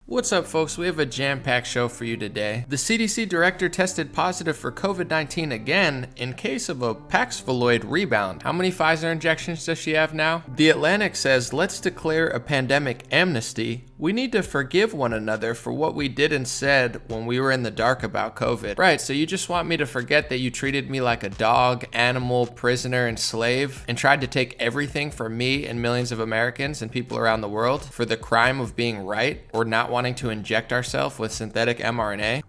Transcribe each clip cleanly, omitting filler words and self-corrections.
What's up, folks? We have a jam-packed show for you today. The CDC director tested positive for COVID-19 again in case of a Paxlovid rebound. How many Pfizer injections does she have now? The Atlantic says, let's declare a pandemic amnesty. We need to forgive one another for what we did and said when we were in the dark about COVID. Right, so you just want me to forget that you treated me like a dog, animal, prisoner, and slave, and tried to take everything from me and millions of Americans and people around the world for the crime of being right or not wanting to inject ourselves with synthetic mRNA?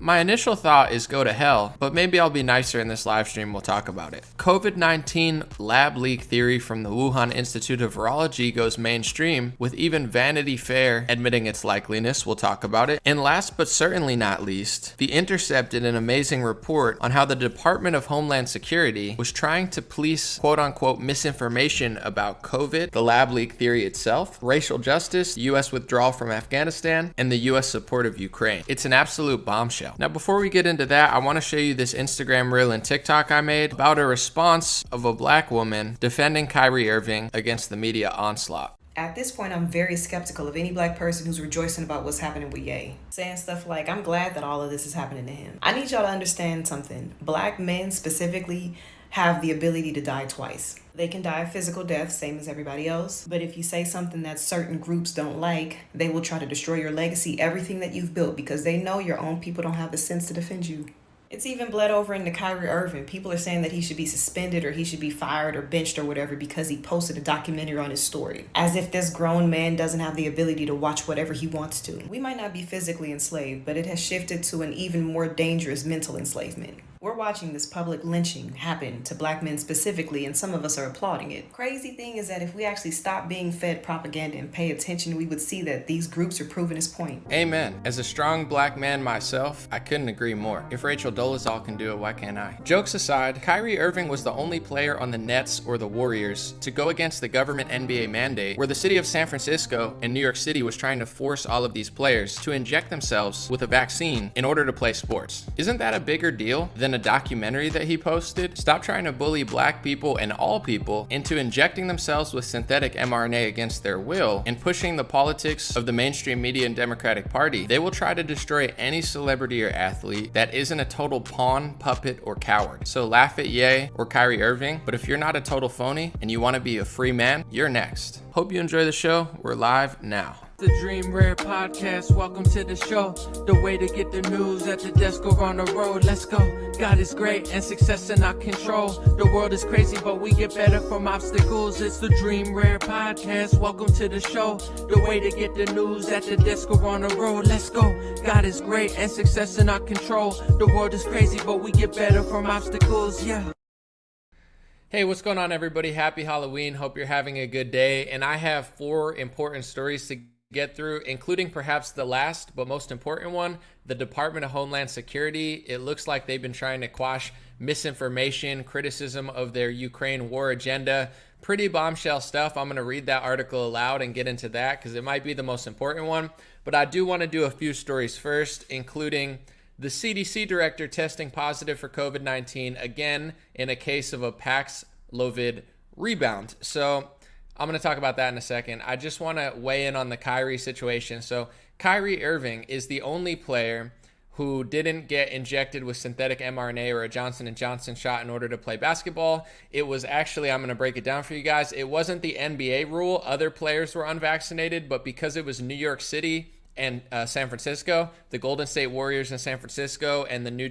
My initial thought is go to hell, but maybe I'll be nicer in this live stream. We'll talk about it. COVID-19 lab leak theory from the Wuhan Institute of Virology goes mainstream, with even Vanity Fair admitting its likeliness. We'll talk about it. And last but certainly not least, The Intercept did an amazing report on how the Department of Homeland Security was trying to police quote-unquote misinformation about COVID, the lab leak theory itself, racial justice, U.S. withdrawal from Afghanistan, and the U.S. support of Ukraine. It's an absolute bombshell. Now, before we get into that, I want to show you this Instagram reel and TikTok I made about a response of a black woman defending Kyrie Irving against the media onslaught. At this point, I'm very skeptical of any black person who's rejoicing about what's happening with Ye. Saying stuff like, I'm glad that all of this is happening to him. I need y'all to understand something. Black men specifically have the ability to die twice. They can die a physical death, same as everybody else. But if you say something that certain groups don't like, they will try to destroy your legacy, everything that you've built, because they know your own people don't have the sense to defend you. It's even bled over into Kyrie Irving. People are saying that he should be suspended or he should be fired or benched or whatever because he posted a documentary on his story. As if this grown man doesn't have the ability to watch whatever he wants to. We might not be physically enslaved, but it has shifted to an even more dangerous mental enslavement. We're watching this public lynching happen to black men specifically, and some of us are applauding it. Crazy thing is that if we actually stop being fed propaganda and pay attention, we would see that these groups are proving his point. Amen. As a strong black man myself, I couldn't agree more. If Rachel Dolezal can do it, why can't I? Jokes aside, Kyrie Irving was the only player on the Nets or the Warriors to go against the government NBA mandate, where the city of San Francisco and New York City was trying to force all of these players to inject themselves with a vaccine in order to play sports. Isn't that a bigger deal than a documentary that he posted? Stop trying to bully black people and all people into injecting themselves with synthetic mRNA against their will and pushing the politics of the mainstream media and Democratic Party. They will try to destroy any celebrity or athlete that isn't a total pawn, puppet, or coward. So laugh at Ye or Kyrie Irving, but if you're not a total phony and you want to be a free man, you're next. Hope you enjoy the show. We're live now. The Dream Rare Podcast, welcome to the show. The way to get the news at the desk or on the road. Let's go. God is great and success in our control. The world is crazy, but we get better from obstacles. It's the Dream Rare Podcast, welcome to the show. The way to get the news at the desk or on the road. Let's go. God is great and success in our control. The world is crazy, but we get better from obstacles. Yeah. Hey, what's going on, everybody? Happy Halloween. Hope you're having a good day. And I have 4 important stories to get through, including perhaps the last but most important one, the Department of Homeland Security. It looks like they've been trying to quash misinformation, criticism of their Ukraine war agenda. Pretty bombshell stuff. I'm going to read that article aloud and get into that because it might be the most important one. But I do want to do a few stories first, including the CDC director testing positive for COVID-19 again in a case of a Paxlovid rebound. So I'm going to talk about that in a second. I just want to weigh in on the Kyrie situation. So Kyrie Irving is the only player who didn't get injected with synthetic mRNA or a Johnson & Johnson shot in order to play basketball. It was actually, I'm going to break it down for you guys. It wasn't the NBA rule. Other players were unvaccinated, but because it was New York City and San Francisco, the Golden State Warriors in San Francisco and the New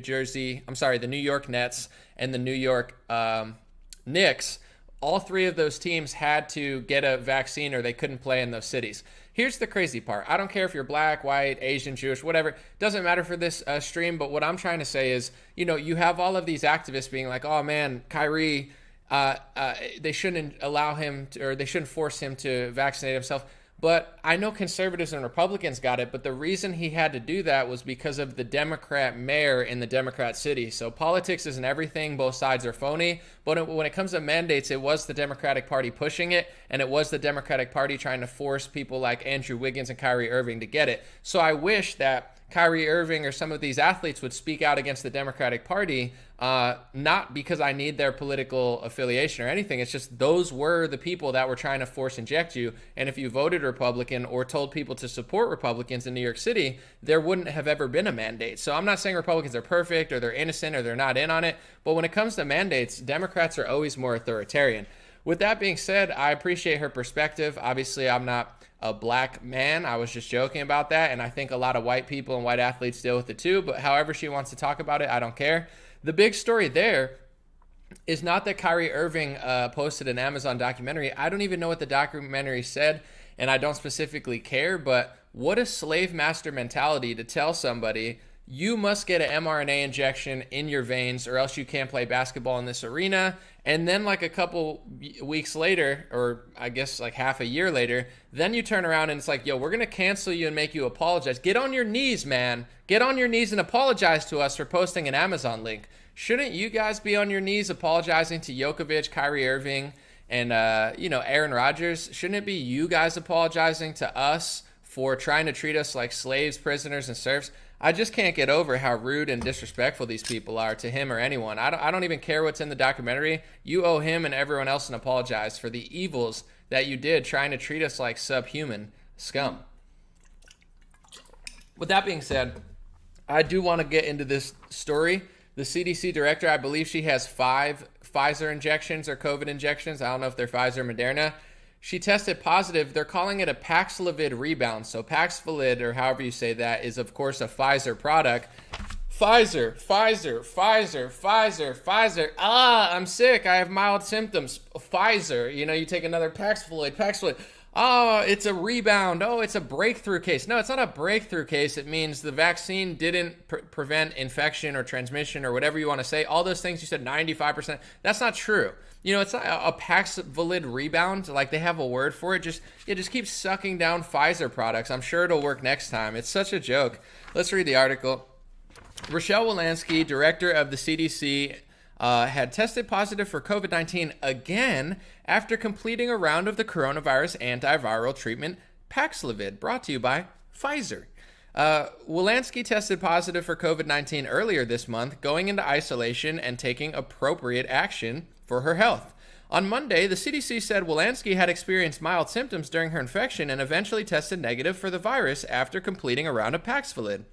York Nets and the New York Knicks, all 3 of those teams had to get a vaccine or they couldn't play in those cities. Here's the crazy part. I don't care if you're black, white, Asian, Jewish, whatever. Doesn't matter for this stream, but what I'm trying to say is, you have all of these activists being like, oh man, Kyrie, they shouldn't allow him to, or they shouldn't force him to vaccinate himself. But I know conservatives and Republicans got it, but the reason he had to do that was because of the Democrat mayor in the Democrat city. So politics isn't everything. Both sides are phony. But when it comes to mandates, it was the Democratic Party pushing it, and it was the Democratic Party trying to force people like Andrew Wiggins and Kyrie Irving to get it. So I wish that Kyrie Irving or some of these athletes would speak out against the Democratic Party Not because I need their political affiliation or anything. It's just those were the people that were trying to force inject you. And if you voted Republican or told people to support Republicans in New York City, there wouldn't have ever been a mandate. So I'm not saying Republicans are perfect or they're innocent or they're not in on it. But when it comes to mandates, Democrats are always more authoritarian. With that being said, I appreciate her perspective. Obviously, I'm not a black man. I was just joking about that. And I think a lot of white people and white athletes deal with it too. But however she wants to talk about it, I don't care. The big story there is not that Kyrie Irving posted an Amazon documentary. I don't even know what the documentary said, and I don't specifically care, but what a slave master mentality to tell somebody, you must get an mRNA injection in your veins or else you can't play basketball in this arena. And then like a couple weeks later, or I guess like half a year later, then you turn around and it's like, yo, we're going to cancel you and make you apologize. Get on your knees, man. Get on your knees and apologize to us for posting an Amazon link. Shouldn't you guys be on your knees apologizing to Djokovic, Kyrie Irving, and Aaron Rodgers? Shouldn't it be you guys apologizing to us for trying to treat us like slaves, prisoners, and serfs? I just can't get over how rude and disrespectful these people are to him or anyone. I don't even care what's in the documentary. You owe him and everyone else an apologize for the evils that you did trying to treat us like subhuman scum. With that being said, I do want to get into this story. The CDC director, I believe she has 5 Pfizer injections or COVID injections. I don't know if they're Pfizer or Moderna. She tested positive. They're calling it a Paxlovid rebound. So Paxlovid, or however you say that, is of course a Pfizer product. Pfizer. I'm sick. I have mild symptoms. Pfizer. You take another Paxlovid. Oh, it's a rebound. Oh, it's a breakthrough case. No, it's not a breakthrough case. It means the vaccine didn't prevent infection or transmission or whatever you want to say. All those things you said, 95%. That's not true. It's not a Paxlovid rebound. Like they have a word for it. Just keep sucking down Pfizer products. I'm sure it'll work next time. It's such a joke. Let's read the article. Rochelle Walensky, director of the CDC, had tested positive for COVID-19 again after completing a round of the coronavirus antiviral treatment Paxlovid, brought to you by Pfizer. Walensky tested positive for COVID-19 earlier this month, going into isolation and taking appropriate action for her health. On Monday, the CDC said Walensky had experienced mild symptoms during her infection and eventually tested negative for the virus after completing a round of Paxlovid.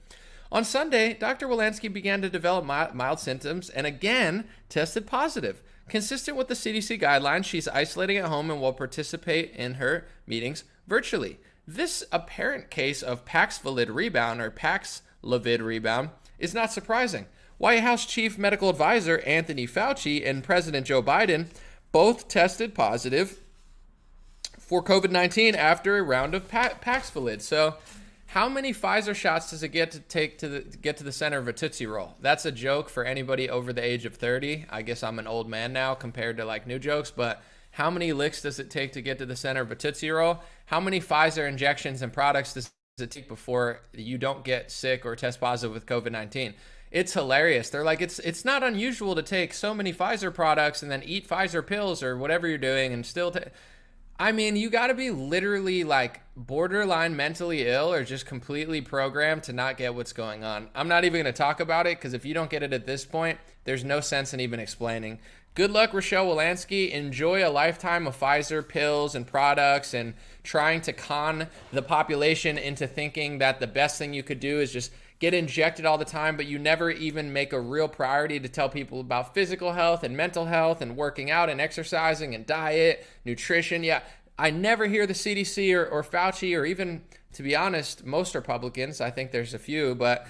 On Sunday, Dr. Walensky began to develop mild symptoms and again tested positive. Consistent with the CDC guidelines, she's isolating at home and will participate in her meetings virtually. This apparent case of Paxlovid rebound or Paxlovid rebound is not surprising. White House Chief Medical Advisor Anthony Fauci and President Joe Biden both tested positive for COVID-19 after a round of Paxlovid. So how many Pfizer shots does it get to take to get to the center of a Tootsie Roll? That's a joke for anybody over the age of 30. I guess I'm an old man now compared to like new jokes, but how many licks does it take to get to the center of a Tootsie Roll? How many Pfizer injections and products does it take before you don't get sick or test positive with COVID-19? It's hilarious. They're like, it's not unusual to take so many Pfizer products and then eat Pfizer pills or whatever you're doing and still I mean, you got to be literally like borderline mentally ill or just completely programmed to not get what's going on. I'm not even going to talk about it because if you don't get it at this point, there's no sense in even explaining. Good luck, Rochelle Walensky. Enjoy a lifetime of Pfizer pills and products and trying to con the population into thinking that the best thing you could do is just get injected all the time, but you never even make a real priority to tell people about physical health and mental health and working out and exercising and diet, nutrition. Yeah, I never hear the CDC or Fauci or even, to be honest, most Republicans, I think there's a few, but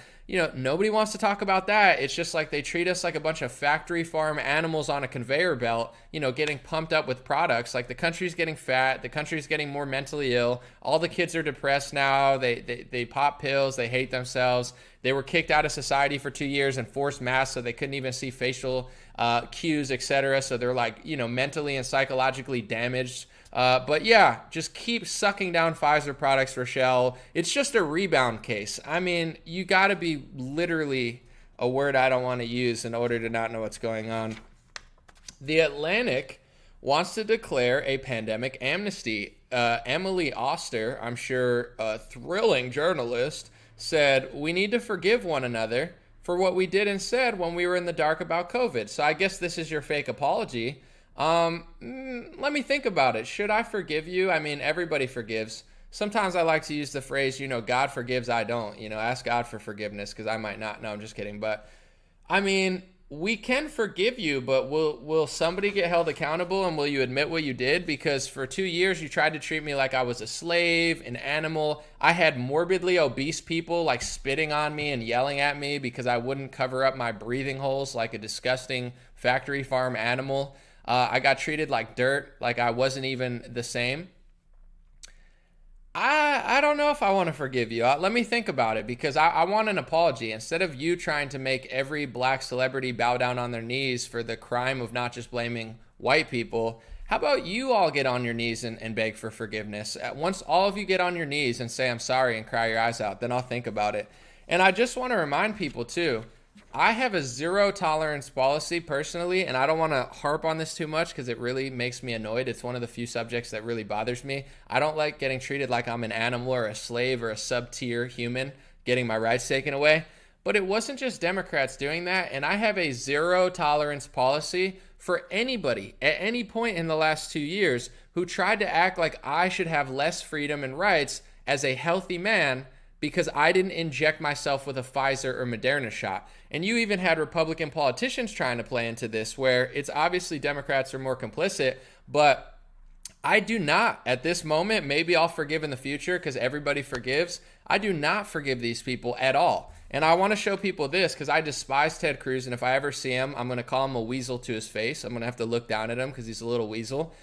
nobody wants to talk about that. It's just like they treat us like a bunch of factory farm animals on a conveyor belt, getting pumped up with products. Like the country's getting fat, the country's getting more mentally ill. All the kids are depressed now. They pop pills. They hate themselves. They were kicked out of society for 2 years and forced masks so they couldn't even see facial cues, etc. So they're like, mentally and psychologically damaged. But yeah, just keep sucking down Pfizer products, Rochelle. It's just a rebound case. I mean, you got to be literally a word I don't want to use in order to not know what's going on. The Atlantic wants to declare a pandemic amnesty. Emily Oster, I'm sure a thrilling journalist, said, "We need to forgive one another for what we did and said when we were in the dark about COVID. So I guess this is your fake apology. Let me think about it. Should I forgive you? I mean, everybody forgives. Sometimes I like to use the phrase, God forgives, I don't. Ask God for forgiveness because I might not. No, I'm just kidding. But I mean, we can forgive you, but will somebody get held accountable, and will you admit what you did? Because for 2 years, you tried to treat me like I was a slave, an animal. I had morbidly obese people like spitting on me and yelling at me because I wouldn't cover up my breathing holes like a disgusting factory farm animal. I got treated like dirt, like I wasn't even the same. I don't know if I want to forgive you. Let me think about it, because I want an apology. Instead of you trying to make every black celebrity bow down on their knees for the crime of not just blaming white people, how about you all get on your knees and beg for forgiveness? Once all of you get on your knees and say, I'm sorry, and cry your eyes out, then I'll think about it. And I just want to remind people too, I have a zero tolerance policy personally, and I don't want to harp on this too much because it really makes me annoyed. It's one of the few subjects that really bothers me. I don't like getting treated like I'm an animal or a slave or a sub-tier human, getting my rights taken away. But it wasn't just Democrats doing that, and I have a zero tolerance policy for anybody at any point in the last 2 years who tried to act like I should have less freedom and rights as a healthy man because I didn't inject myself with a Pfizer or Moderna shot. And you even had Republican politicians trying to play into this, where it's obviously Democrats are more complicit, but I do not, at this moment, maybe I'll forgive in the future because everybody forgives. I do not forgive these people at all. And I want to show people this because I despise Ted Cruz, and if I ever see him, I'm going to call him a weasel to his face. I'm going to have to look down at him because he's a little weasel.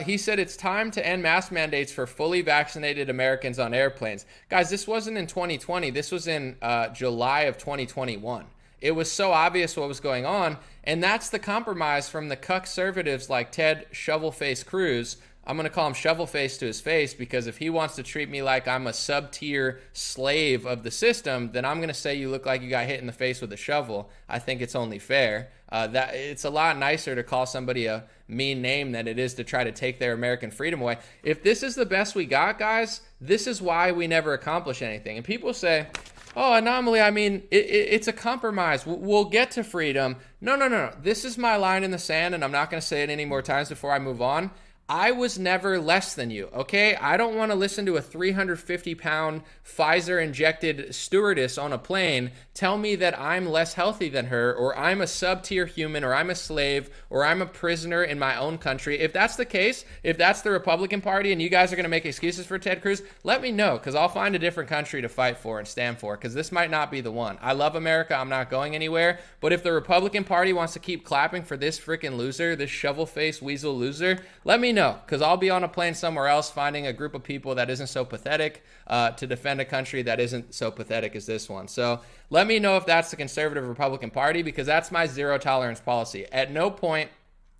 He said it's time to end mask mandates for fully vaccinated Americans on airplanes. Guys, this wasn't in 2020. This was in July of 2021. It was so obvious what was going on, and that's the compromise from the conservatives like Ted Shovelface Cruz. I'm going to call him Shovelface to his face because if he wants to treat me like I'm a sub-tier slave of the system, then I'm going to say you look like you got hit in the face with a shovel. I think it's only fair. That it's a lot nicer to call somebody a mean name than it is to try to take their American freedom away. If this is the best we got, guys, this is why we never accomplish anything. And people say, oh, anomaly, I mean, it's a compromise. We'll get to freedom. No. This is my line in the sand, and I'm not going to say it any more times before I move on. I was never less than you, okay? I don't want to listen to a 350-pound Pfizer-injected stewardess on a plane tell me that I'm less healthy than her, or I'm a sub-tier human, or I'm a slave, or I'm a prisoner in my own country. If that's the case, if that's the Republican Party and you guys are going to make excuses for Ted Cruz, let me know, because I'll find a different country to fight for and stand for, because this might not be the one. I love America. I'm not going anywhere. But if the Republican Party wants to keep clapping for this freaking loser, this shovel-faced weasel loser, let me know, because I'll be on a plane somewhere else finding a group of people that isn't so pathetic to defend a country that isn't so pathetic as this one. So let me know if that's the conservative Republican Party, because that's my zero tolerance policy. At no point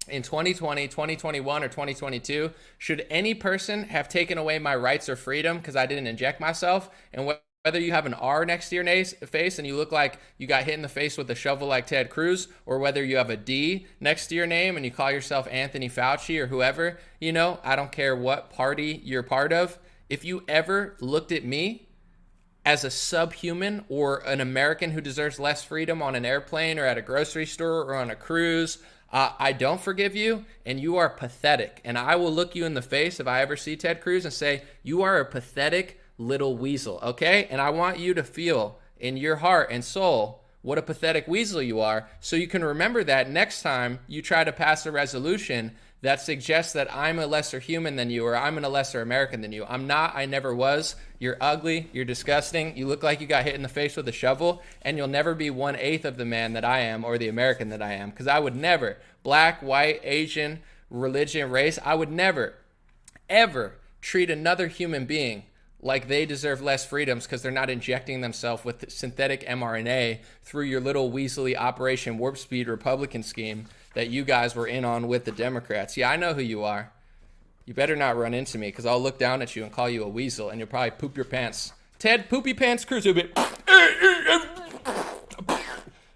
in 2020, 2021, or 2022 should any person have taken away my rights or freedom because I didn't inject myself. And whether you have an R next to your face and you look like you got hit in the face with a shovel like Ted Cruz, or whether you have a D next to your name and you call yourself Anthony Fauci or whoever, I don't care what party you're part of. If you ever looked at me as a subhuman or an American who deserves less freedom on an airplane or at a grocery store or on a cruise, I don't forgive you, and you are pathetic. And I will look you in the face if I ever see Ted Cruz and say, you are a pathetic little weasel, okay? And I want you to feel in your heart and soul what a pathetic weasel you are, so you can remember that next time you try to pass a resolution that suggests that I'm a lesser human than you, or I'm a lesser American than you. I'm not. I never was. You're ugly. You're disgusting. You look like you got hit in the face with a shovel, and you'll never be 1/8 of the man that I am or the American that I am, because I would never, black, white, Asian, religion, race, I would never, ever treat another human being like they deserve less freedoms because they're not injecting themselves with synthetic mRNA through your little weaselly Operation Warp Speed Republican scheme that you guys were in on with the Democrats. Yeah, I know who you are. You better not run into me, because I'll look down at you and call you a weasel, and you'll probably poop your pants. Ted Poopy Pants Cruz will be...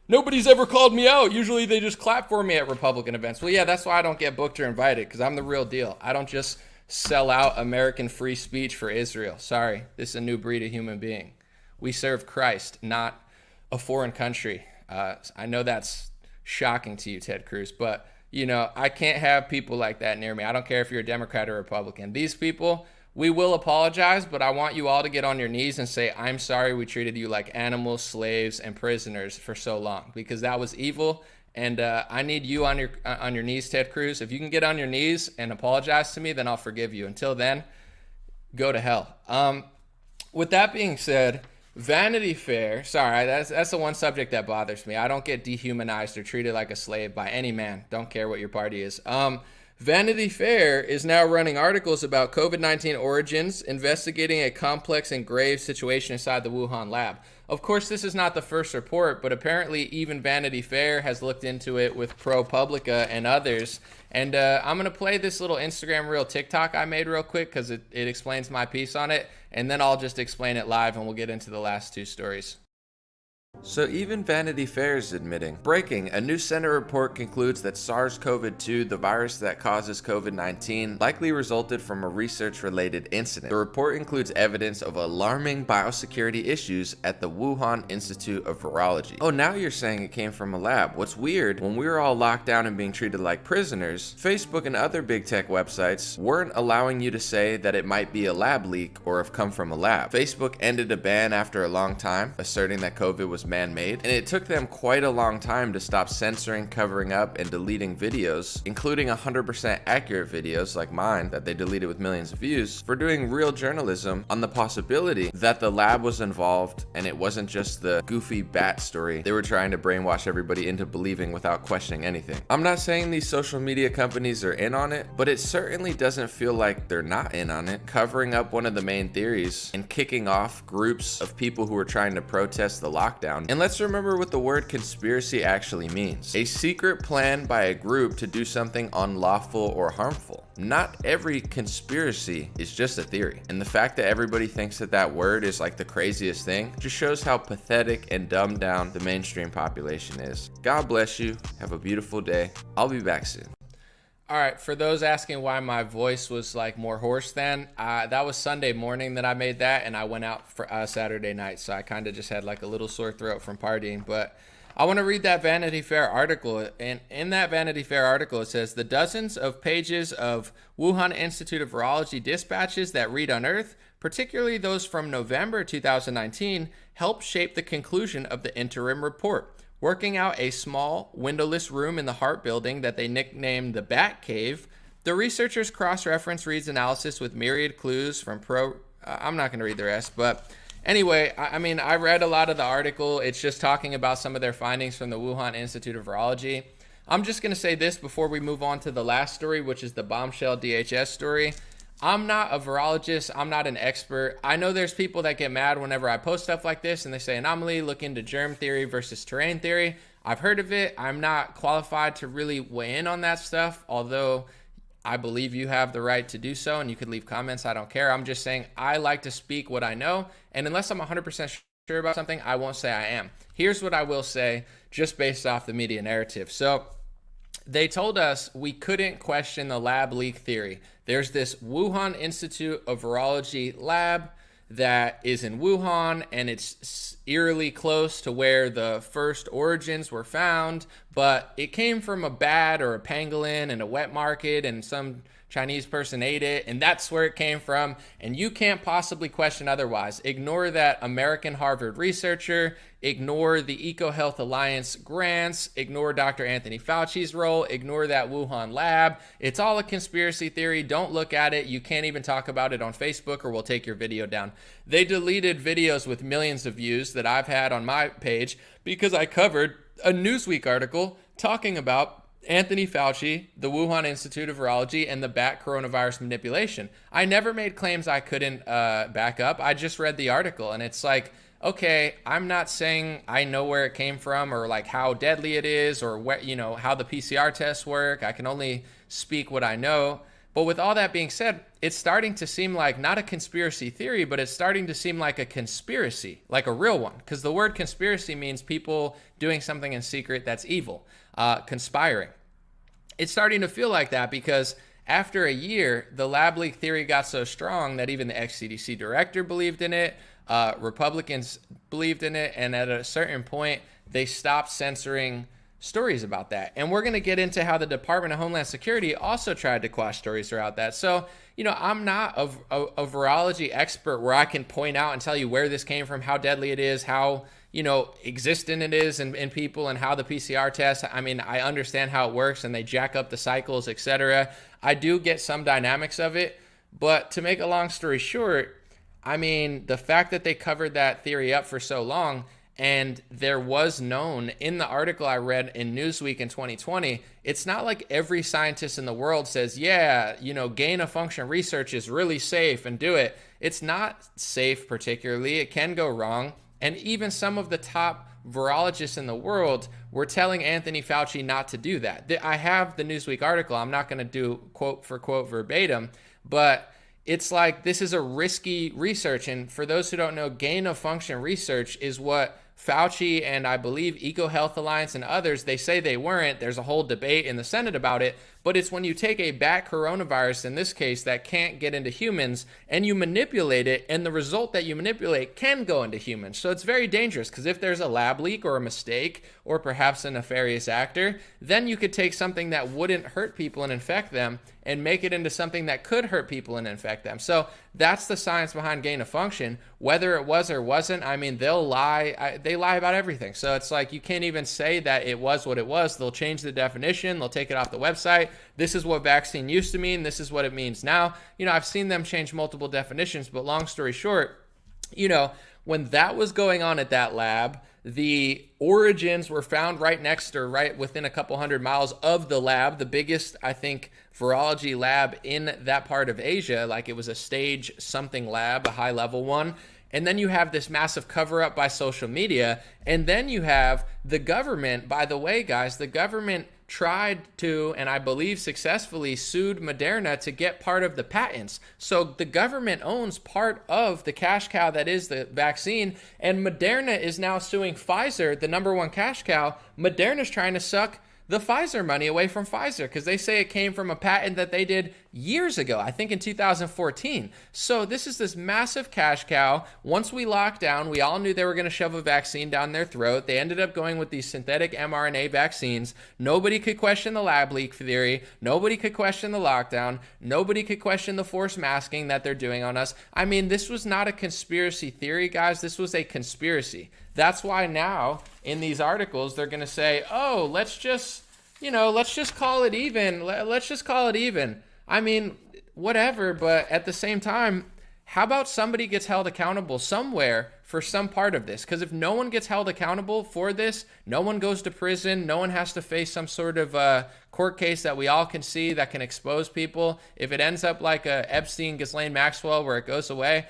Nobody's ever called me out. Usually they just clap for me at Republican events. Well, yeah, that's why I don't get booked or invited, because I'm the real deal. I don't just sell out American free speech for Israel. Sorry, this is a new breed of human being. We serve Christ, not a foreign country. I know that's shocking to you, Ted Cruz, but I can't have people like that near me. I don't care if you're a Democrat or Republican. These people, we will apologize, but I want you all to get on your knees and say, I'm sorry we treated you like animals, slaves, and prisoners for so long, because that was evil. And I need you on your knees, Ted Cruz. If you can get on your knees and apologize to me, then I'll forgive you. Until then, go to hell. With that being said, Vanity Fair, sorry, that's the one subject that bothers me. I don't get dehumanized or treated like a slave by any man. Don't care what your party is. Vanity Fair is now running articles about COVID-19 origins, investigating a complex and grave situation inside the Wuhan lab. Of course, this is not the first report, but apparently even Vanity Fair has looked into it with ProPublica and others. And I'm going to play this little Instagram reel TikTok I made real quick because it explains my piece on it. And then I'll just explain it live and we'll get into the last two stories. So even Vanity Fair is admitting. Breaking, a new Senate report concludes that SARS-CoV-2, the virus that causes COVID-19, likely resulted from a research-related incident. The report includes evidence of alarming biosecurity issues at the Wuhan Institute of Virology. Oh, now you're saying it came from a lab. What's weird, when we were all locked down and being treated like prisoners, Facebook and other big tech websites weren't allowing you to say that it might be a lab leak or have come from a lab. Facebook ended a ban after a long time, asserting that COVID was man-made, and it took them quite a long time to stop censoring, covering up, and deleting videos, including 100% accurate videos like mine that they deleted with millions of views, for doing real journalism on the possibility that the lab was involved and it wasn't just the goofy bat story they were trying to brainwash everybody into believing without questioning anything. I'm not saying these social media companies are in on it, but it certainly doesn't feel like they're not in on it, covering up one of the main theories and kicking off groups of people who are trying to protest the lockdown. And let's remember what the word conspiracy actually means. A secret plan by a group to do something unlawful or harmful. Not every conspiracy is just a theory. And the fact that everybody thinks that that word is like the craziest thing just shows how pathetic and dumbed down the mainstream population is. God bless you. Have a beautiful day. I'll be back soon. All right, for those asking why my voice was like more hoarse then, that was Sunday morning that I made that, and I went out for Saturday night, so I kind of just had like a little sore throat from partying. But I want to read that Vanity Fair article, and in that Vanity Fair article, it says, the dozens of pages of Wuhan Institute of Virology dispatches that read unearthed, particularly those from November 2019, helped shape the conclusion of the interim report. Working out a small, windowless room in the Hart building that they nicknamed the Bat Cave, the researchers cross-reference Reed's analysis with myriad clues from I'm not going to read the rest, but anyway, I read a lot of the article. It's just talking about some of their findings from the Wuhan Institute of Virology. I'm just going to say this before we move on to the last story, which is the bombshell DHS story. I'm not a virologist. I'm not an expert. I know there's people that get mad whenever I post stuff like this and they say, anomaly, look into germ theory versus terrain theory. I've heard of it. I'm not qualified to really weigh in on that stuff, although I believe you have the right to do so and you could leave comments. I don't care. I'm just saying I like to speak what I know. And unless I'm 100% sure about something, I won't say I am. Here's what I will say just based off the media narrative. So they told us we couldn't question the lab leak theory. There's this Wuhan Institute of Virology lab that is in Wuhan, and it's eerily close to where the first origins were found, but it came from a bat or a pangolin in a wet market, and some Chinese person ate it, and that's where it came from, and you can't possibly question otherwise. Ignore that American Harvard researcher, ignore the EcoHealth Alliance grants, ignore Dr. Anthony Fauci's role, ignore that Wuhan lab. It's all a conspiracy theory. Don't look at it. You can't even talk about it on Facebook or we'll take your video down. They deleted videos with millions of views that I've had on my page because I covered a Newsweek article talking about Anthony Fauci, the Wuhan Institute of Virology, and the bat coronavirus manipulation. I never made claims I couldn't back up. I just read the article, and it's like, okay, I'm not saying I know where it came from or like how deadly it is or where, how the PCR tests work. I can only speak what I know. But with all that being said, it's starting to seem like not a conspiracy theory, but it's starting to seem like a conspiracy, like a real one. Because the word conspiracy means people doing something in secret that's evil, conspiring. It's starting to feel like that because after a year, the lab leak theory got so strong that even the ex-CDC director believed in it. Republicans believed in it, and at a certain point, they stopped censoring stories about that. And we're going to get into how the Department of Homeland Security also tried to quash stories throughout that. So, I'm not a virology expert where I can point out and tell you where this came from, how deadly it is, how, existent it is in people, and how the PCR test, I understand how it works, and they jack up the cycles, etc. I do get some dynamics of it, but to make a long story short, the fact that they covered that theory up for so long, and there was known in the article I read in Newsweek in 2020, it's not like every scientist in the world says, gain of function research is really safe and do it. It's not safe particularly. It can go wrong. And even some of the top virologists in the world were telling Anthony Fauci not to do that. I have the Newsweek article. I'm not going to do quote for quote verbatim, but it's like this is a risky research. And for those who don't know, gain of function research is what Fauci and I believe EcoHealth Alliance and others, they say they weren't. There's a whole debate in the Senate about it. But it's when you take a bat coronavirus, in this case, that can't get into humans, and you manipulate it, and the result that you manipulate can go into humans. So it's very dangerous, because if there's a lab leak or a mistake or perhaps a nefarious actor, then you could take something that wouldn't hurt people and infect them and make it into something that could hurt people and infect them. So that's the science behind gain of function. Whether it was or wasn't, they'll lie. They lie about everything. So it's like you can't even say that it was what it was. They'll change the definition. They'll take it off the website. This is what vaccine used to mean. This is what it means now. I've seen them change multiple definitions, but long story short, when that was going on at that lab, the origins were found right next or right within a couple hundred miles of the lab, the biggest, I think, virology lab in that part of Asia. Like it was a stage something lab, a high level one. And then you have this massive cover up by social media. And then you have the government. By the way, guys, the government tried to, and I believe successfully, sued Moderna to get part of the patents. So the government owns part of the cash cow that is the vaccine, and Moderna is now suing Pfizer, the number one cash cow. Moderna's trying to suck the Pfizer money away from Pfizer because they say it came from a patent that they did years ago, I think in 2014. So this is this massive cash cow. Once we locked down, we all knew they were going to shove a vaccine down their throat. They ended up going with these synthetic mRNA vaccines. Nobody could question the lab leak theory. Nobody could question the lockdown. Nobody could question the forced masking that they're doing on us. this was not a conspiracy theory, guys. This was a conspiracy. That's why now in these articles, they're going to say, oh, let's just call it even. Let's just call it even. Whatever. But at the same time, how about somebody gets held accountable somewhere for some part of this? Because if no one gets held accountable for this, no one goes to prison, no one has to face some sort of court case that we all can see that can expose people. If it ends up like a Epstein, Ghislaine Maxwell, where it goes away,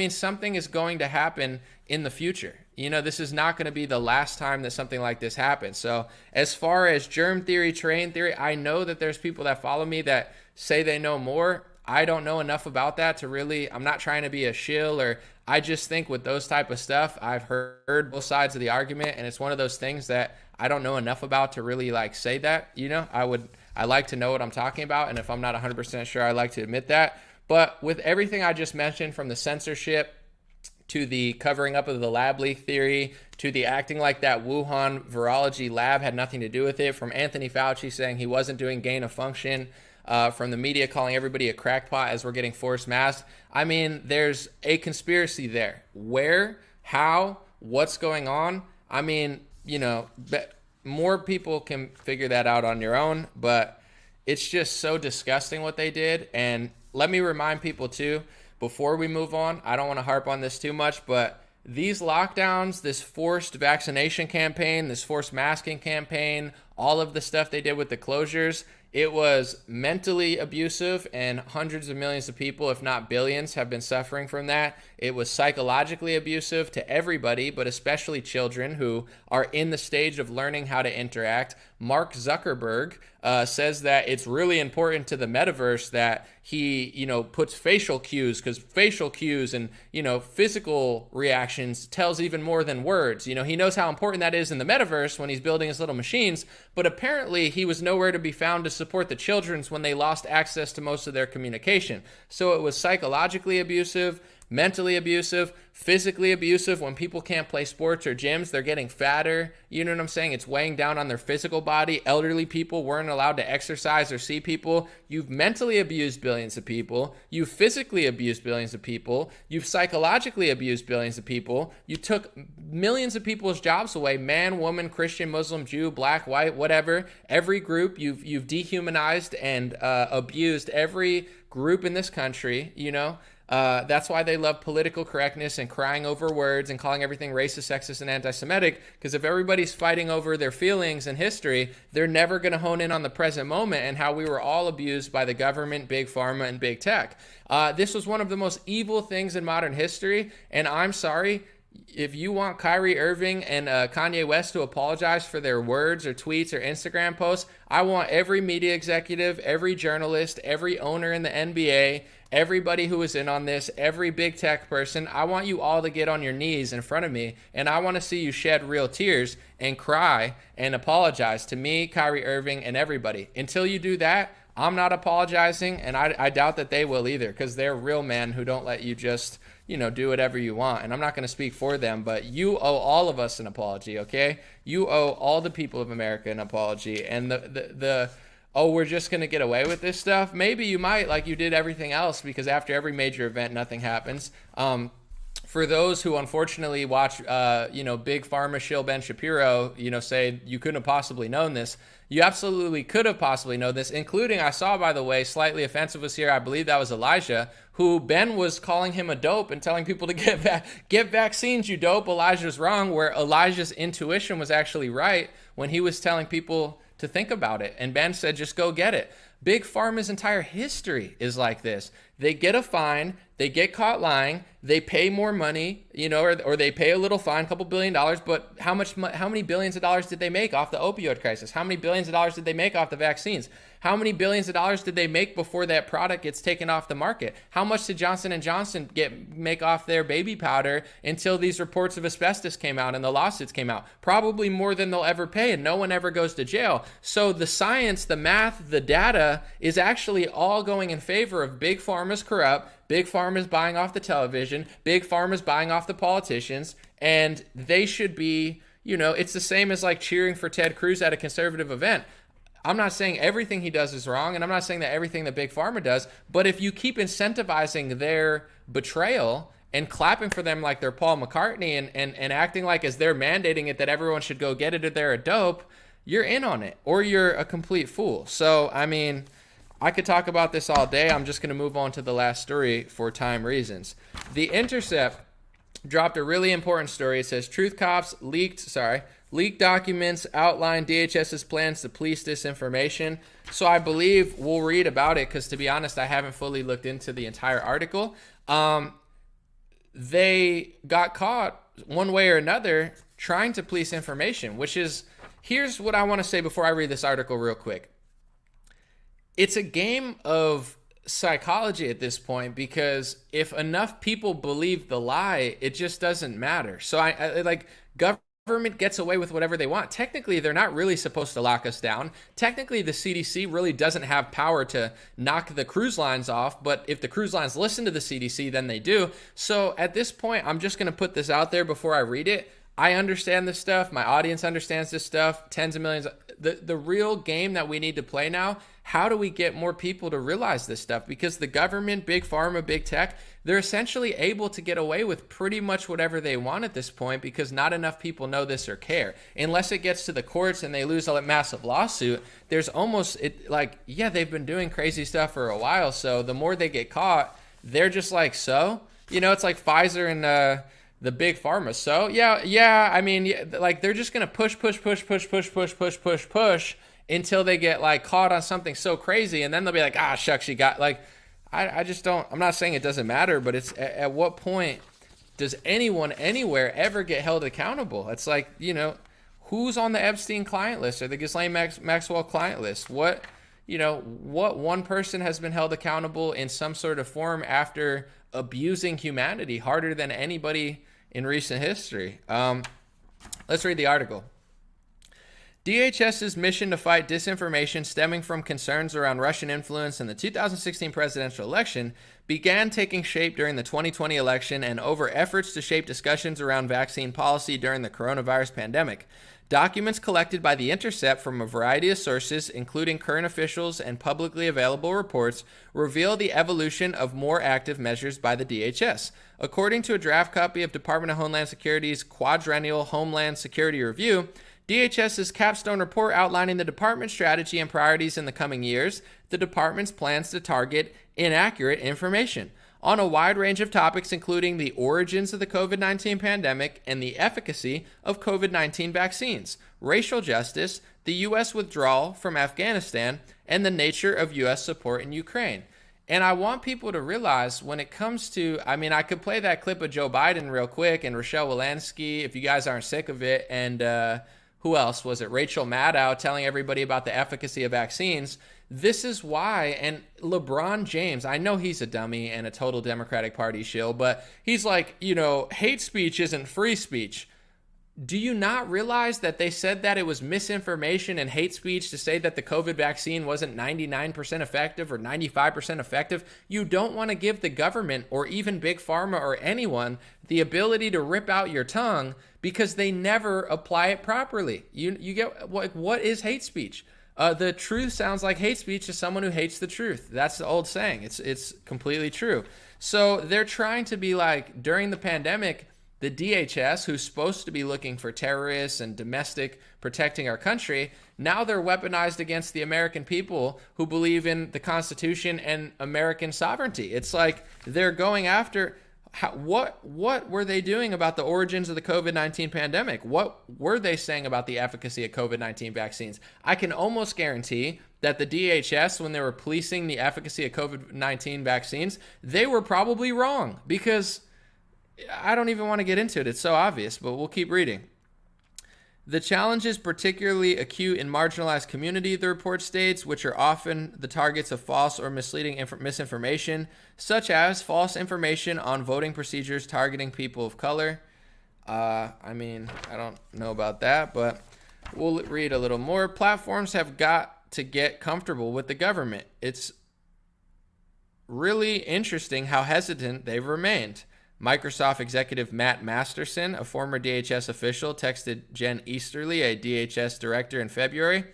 something is going to happen in the future. This is not going to be the last time that something like this happens. So as far as germ theory, terrain theory, I know that there's people that follow me that say they know more. I don't know enough about that to really, I'm not trying to be a shill, or I just think with those type of stuff, I've heard both sides of the argument, and it's one of those things that I don't know enough about to really say that. I like to know what I'm talking about, and if I'm not 100% sure, I like to admit that. But with everything I just mentioned, from the censorship to the covering up of the lab leak theory, to the acting like that Wuhan virology lab had nothing to do with it, from Anthony Fauci saying he wasn't doing gain of function, from the media calling everybody a crackpot as we're getting forced masked. There's a conspiracy there. Where, how, what's going on? More people can figure that out on your own, but it's just so disgusting what they did. And let me remind people too, before we move on, I don't want to harp on this too much, but these lockdowns, this forced vaccination campaign, this forced masking campaign, all of the stuff they did with the closures, it was mentally abusive, and hundreds of millions of people, if not billions, have been suffering from that. It was psychologically abusive to everybody, but especially children who are in the stage of learning how to interact. Mark Zuckerberg says that it's really important to the metaverse that he, puts facial cues, because facial cues and, physical reactions tells even more than words. He knows how important that is in the metaverse when he's building his little machines, but apparently he was nowhere to be found to support the children's when they lost access to most of their communication. So it was psychologically abusive, mentally abusive, physically abusive. When people can't play sports or gyms, they're getting fatter. You know what I'm saying? It's weighing down on their physical body. Elderly people weren't allowed to exercise or see people. You've mentally abused billions of people. You've physically abused billions of people. You've psychologically abused billions of people. You took millions of people's jobs away, man, woman, Christian, Muslim, Jew, black, white, whatever. Every group, you've dehumanized and abused every group in this country, you know. That's why they love political correctness and crying over words and calling everything racist, sexist, and anti-Semitic, because if everybody's fighting over their feelings and history, they're never going to hone in on the present moment and how we were all abused by the government, big pharma, and big tech. This was one of the most evil things in modern history, and I'm sorry, if you want Kyrie Irving and Kanye West to apologize for their words or tweets or Instagram posts, I want every media executive, every journalist, every owner in the NBA, everybody who is in on this, every big tech person, I want you all to get on your knees in front of me, and I want to see you shed real tears and cry and apologize to me, Kyrie Irving, and everybody. Until you do that, I'm not apologizing, and I doubt that they will either, because they're real men who don't let you just, you know, do whatever you want. And I'm not going to speak for them, but you owe all of us an apology, okay? You owe all the people of America an apology. And oh, we're just going to get away with this stuff? Maybe you might, like you did everything else, because after every major event, nothing happens. For those who unfortunately watch, Big Pharma shill Ben Shapiro, say you couldn't have possibly known this. You absolutely could have possibly known this, including, I saw, by the way, slightly offensive was here. I believe that was Elijah, who Ben was calling him a dope and telling people to get vaccines, you dope. Elijah's wrong, where Elijah's intuition was actually right when he was telling people to think about it. And Ben said, just go get it. Big Pharma's entire history is like this. They get a fine, they get caught lying, they pay more money, or they pay a little fine, a couple $1 billion, but how many billions of dollars did they make off the opioid crisis? How many billions of dollars did they make off the vaccines? How many billions of dollars did they make before that product gets taken off the market? How much did Johnson & Johnson make off their baby powder until these reports of asbestos came out and the lawsuits came out? Probably more than they'll ever pay, and no one ever goes to jail. So the science, the math, the data is actually all going in favor of Big Pharma's corrupt, Big Pharma's buying off the television, Big Pharma's buying off the politicians, and they should be, it's the same as like cheering for Ted Cruz at a conservative event. I'm not saying everything he does is wrong, and I'm not saying that everything that Big Pharma does, but if you keep incentivizing their betrayal and clapping for them like they're Paul McCartney and acting like as they're mandating it that everyone should go get it or they're a dope, you're in on it, or you're a complete fool. So, I mean, I could talk about this all day. I'm just going to move on to the last story for time reasons. The Intercept dropped a really important story. It says, Truth Cops leaked documents outline DHS's plans to police disinformation. So I believe we'll read about it, because to be honest, I haven't fully looked into the entire article. They got caught one way or another trying to police information, here's what I want to say before I read this article real quick. It's a game of psychology at this point, because if enough people believe the lie, it just doesn't matter. So government gets away with whatever they want. Technically, they're not really supposed to lock us down. Technically, the CDC really doesn't have power to knock the cruise lines off, but if the cruise lines listen to the CDC, then they do. So at this point, I'm just going to put this out there before I read it. I understand this stuff. My audience understands this stuff. Tens of millions. The real game that we need to play now, how do we get more people to realize this stuff? Because the government, Big Pharma, Big Tech, they're essentially able to get away with pretty much whatever they want at this point, because not enough people know this or care. Unless it gets to the courts and they lose a massive lawsuit, there's they've been doing crazy stuff for a while. So the more they get caught, they're just like, it's like Pfizer and the Big Pharma. So they're just going to push until they get caught on something so crazy. And then they'll be like, shucks, you got I just don't, I'm not saying it doesn't matter, but it's at what point does anyone anywhere ever get held accountable? It's who's on the Epstein client list or the Ghislaine Maxwell client list? What one person has been held accountable in some sort of form after abusing humanity harder than anybody in recent history? Let's read the article. DHS's mission to fight disinformation stemming from concerns around Russian influence in the 2016 presidential election began taking shape during the 2020 election and over efforts to shape discussions around vaccine policy during the coronavirus pandemic. Documents collected by The Intercept from a variety of sources, including current officials and publicly available reports, reveal the evolution of more active measures by the DHS. According to a draft copy of Department of Homeland Security's Quadrennial Homeland Security Review, DHS's capstone report outlining the department's strategy and priorities in the coming years, the department's plans to target inaccurate information on a wide range of topics, including the origins of the COVID-19 pandemic and the efficacy of COVID-19 vaccines, racial justice, the U.S. withdrawal from Afghanistan, and the nature of U.S. support in Ukraine. And I want people to realize when it comes to, I could play that clip of Joe Biden real quick and Rochelle Walensky, if you guys aren't sick of it, and who else was it? Rachel Maddow telling everybody about the efficacy of vaccines. This is why, and LeBron James, I know he's a dummy and a total Democratic Party shill, but he's like, hate speech isn't free speech. Do you not realize that they said that it was misinformation and hate speech to say that the COVID vaccine wasn't 99% effective or 95% effective? You don't want to give the government or even Big Pharma or anyone the ability to rip out your tongue because they never apply it properly. You get what is hate speech? The truth sounds like hate speech to someone who hates the truth. That's the old saying. It's completely true. So they're trying to be like, during the pandemic, the DHS, who's supposed to be looking for terrorists and domestic protecting our country, now they're weaponized against the American people who believe in the Constitution and American sovereignty. It's like they're going after what were they doing about the origins of the COVID-19 pandemic? What were they saying about the efficacy of COVID-19 vaccines? I can almost guarantee that the DHS, when they were policing the efficacy of COVID-19 vaccines, they were probably wrong, because I don't even want to get into it. It's so obvious, but we'll keep reading. The challenge is particularly acute in marginalized community, the report states, which are often the targets of false or misleading misinformation, such as false information on voting procedures targeting people of color. I don't know about that, but we'll read a little more. Platforms have got to get comfortable with the government. It's really interesting how hesitant they've remained. Microsoft executive Matt Masterson, a former DHS official, texted Jen Easterly, a DHS director, in February.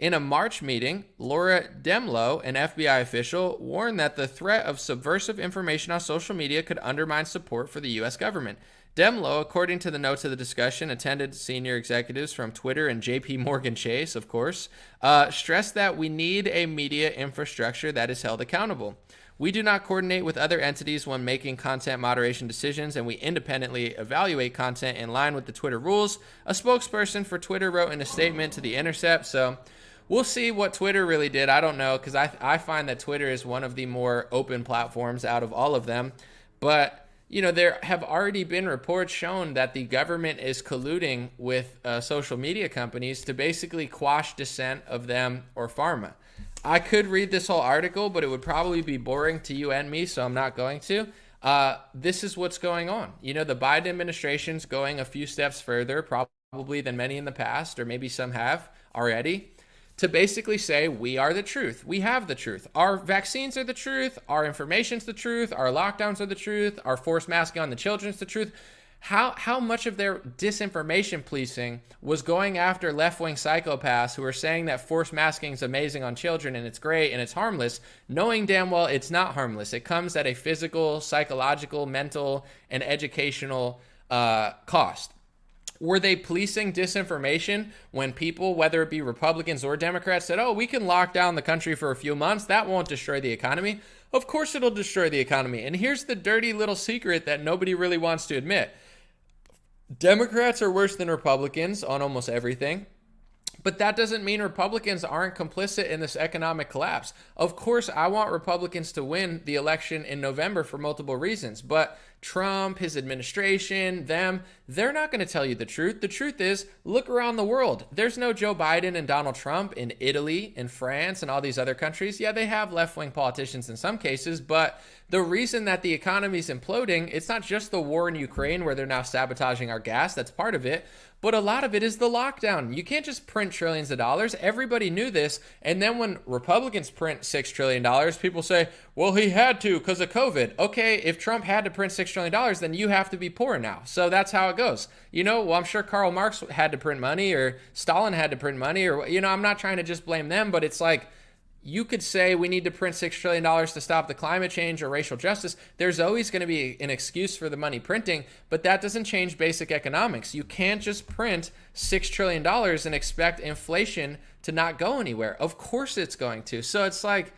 In a March meeting, Laura Demlow, an FBI official, warned that the threat of subversive information on social media could undermine support for the U.S. government. Demlow, according to the notes of the discussion, attended senior executives from Twitter and JP Morgan Chase, of course, stressed that we need a media infrastructure that is held accountable. We do not coordinate with other entities when making content moderation decisions, and we independently evaluate content in line with the Twitter rules, a spokesperson for Twitter wrote in a statement to The Intercept. So we'll see what Twitter really did. I don't know, because I find that Twitter is one of the more open platforms out of all of them. But, there have already been reports shown that the government is colluding with social media companies to basically quash dissent of them or pharma. I could read this whole article, but it would probably be boring to you and me, so I'm not going to. This is what's going on. The Biden administration's going a few steps further, probably than many in the past, or maybe some have already, to basically say we are the truth. We have the truth. Our vaccines are the truth. Our information's the truth. Our lockdowns are the truth. Our forced masking on the children's the truth. How much of their disinformation policing was going after left-wing psychopaths who are saying that forced masking is amazing on children and it's great and it's harmless, knowing damn well it's not harmless. It comes at a physical, psychological, mental, and educational cost. Were they policing disinformation when people, whether it be Republicans or Democrats, said, we can lock down the country for a few months, that won't destroy the economy? Of course it'll destroy the economy. And here's the dirty little secret that nobody really wants to admit. Democrats are worse than Republicans on almost everything, but that doesn't mean Republicans aren't complicit in this economic collapse. Of course, I want Republicans to win the election in November for multiple reasons, but Trump, his administration, they're not going to tell you the truth. The truth is, look around the world. There's no Joe Biden and Donald Trump in Italy, in France, and all these other countries. Yeah, they have left-wing politicians in some cases, but the reason that the economy is imploding, it's not just the war in Ukraine where they're now sabotaging our gas. That's part of it. But a lot of it is the lockdown. You can't just print trillions of dollars. Everybody knew this. And then when Republicans print $6 trillion, people say, well, he had to because of COVID. Okay, if Trump had to print $6 trillion, then you have to be poor now. So that's how it goes. Well, I'm sure Karl Marx had to print money, or Stalin had to print money, or, I'm not trying to just blame them, but it's like, you could say we need to print $6 trillion to stop the climate change or racial justice. There's always going to be an excuse for the money printing, but that doesn't change basic economics. You can't just print $6 trillion and expect inflation to not go anywhere. Of course it's going to. So it's like,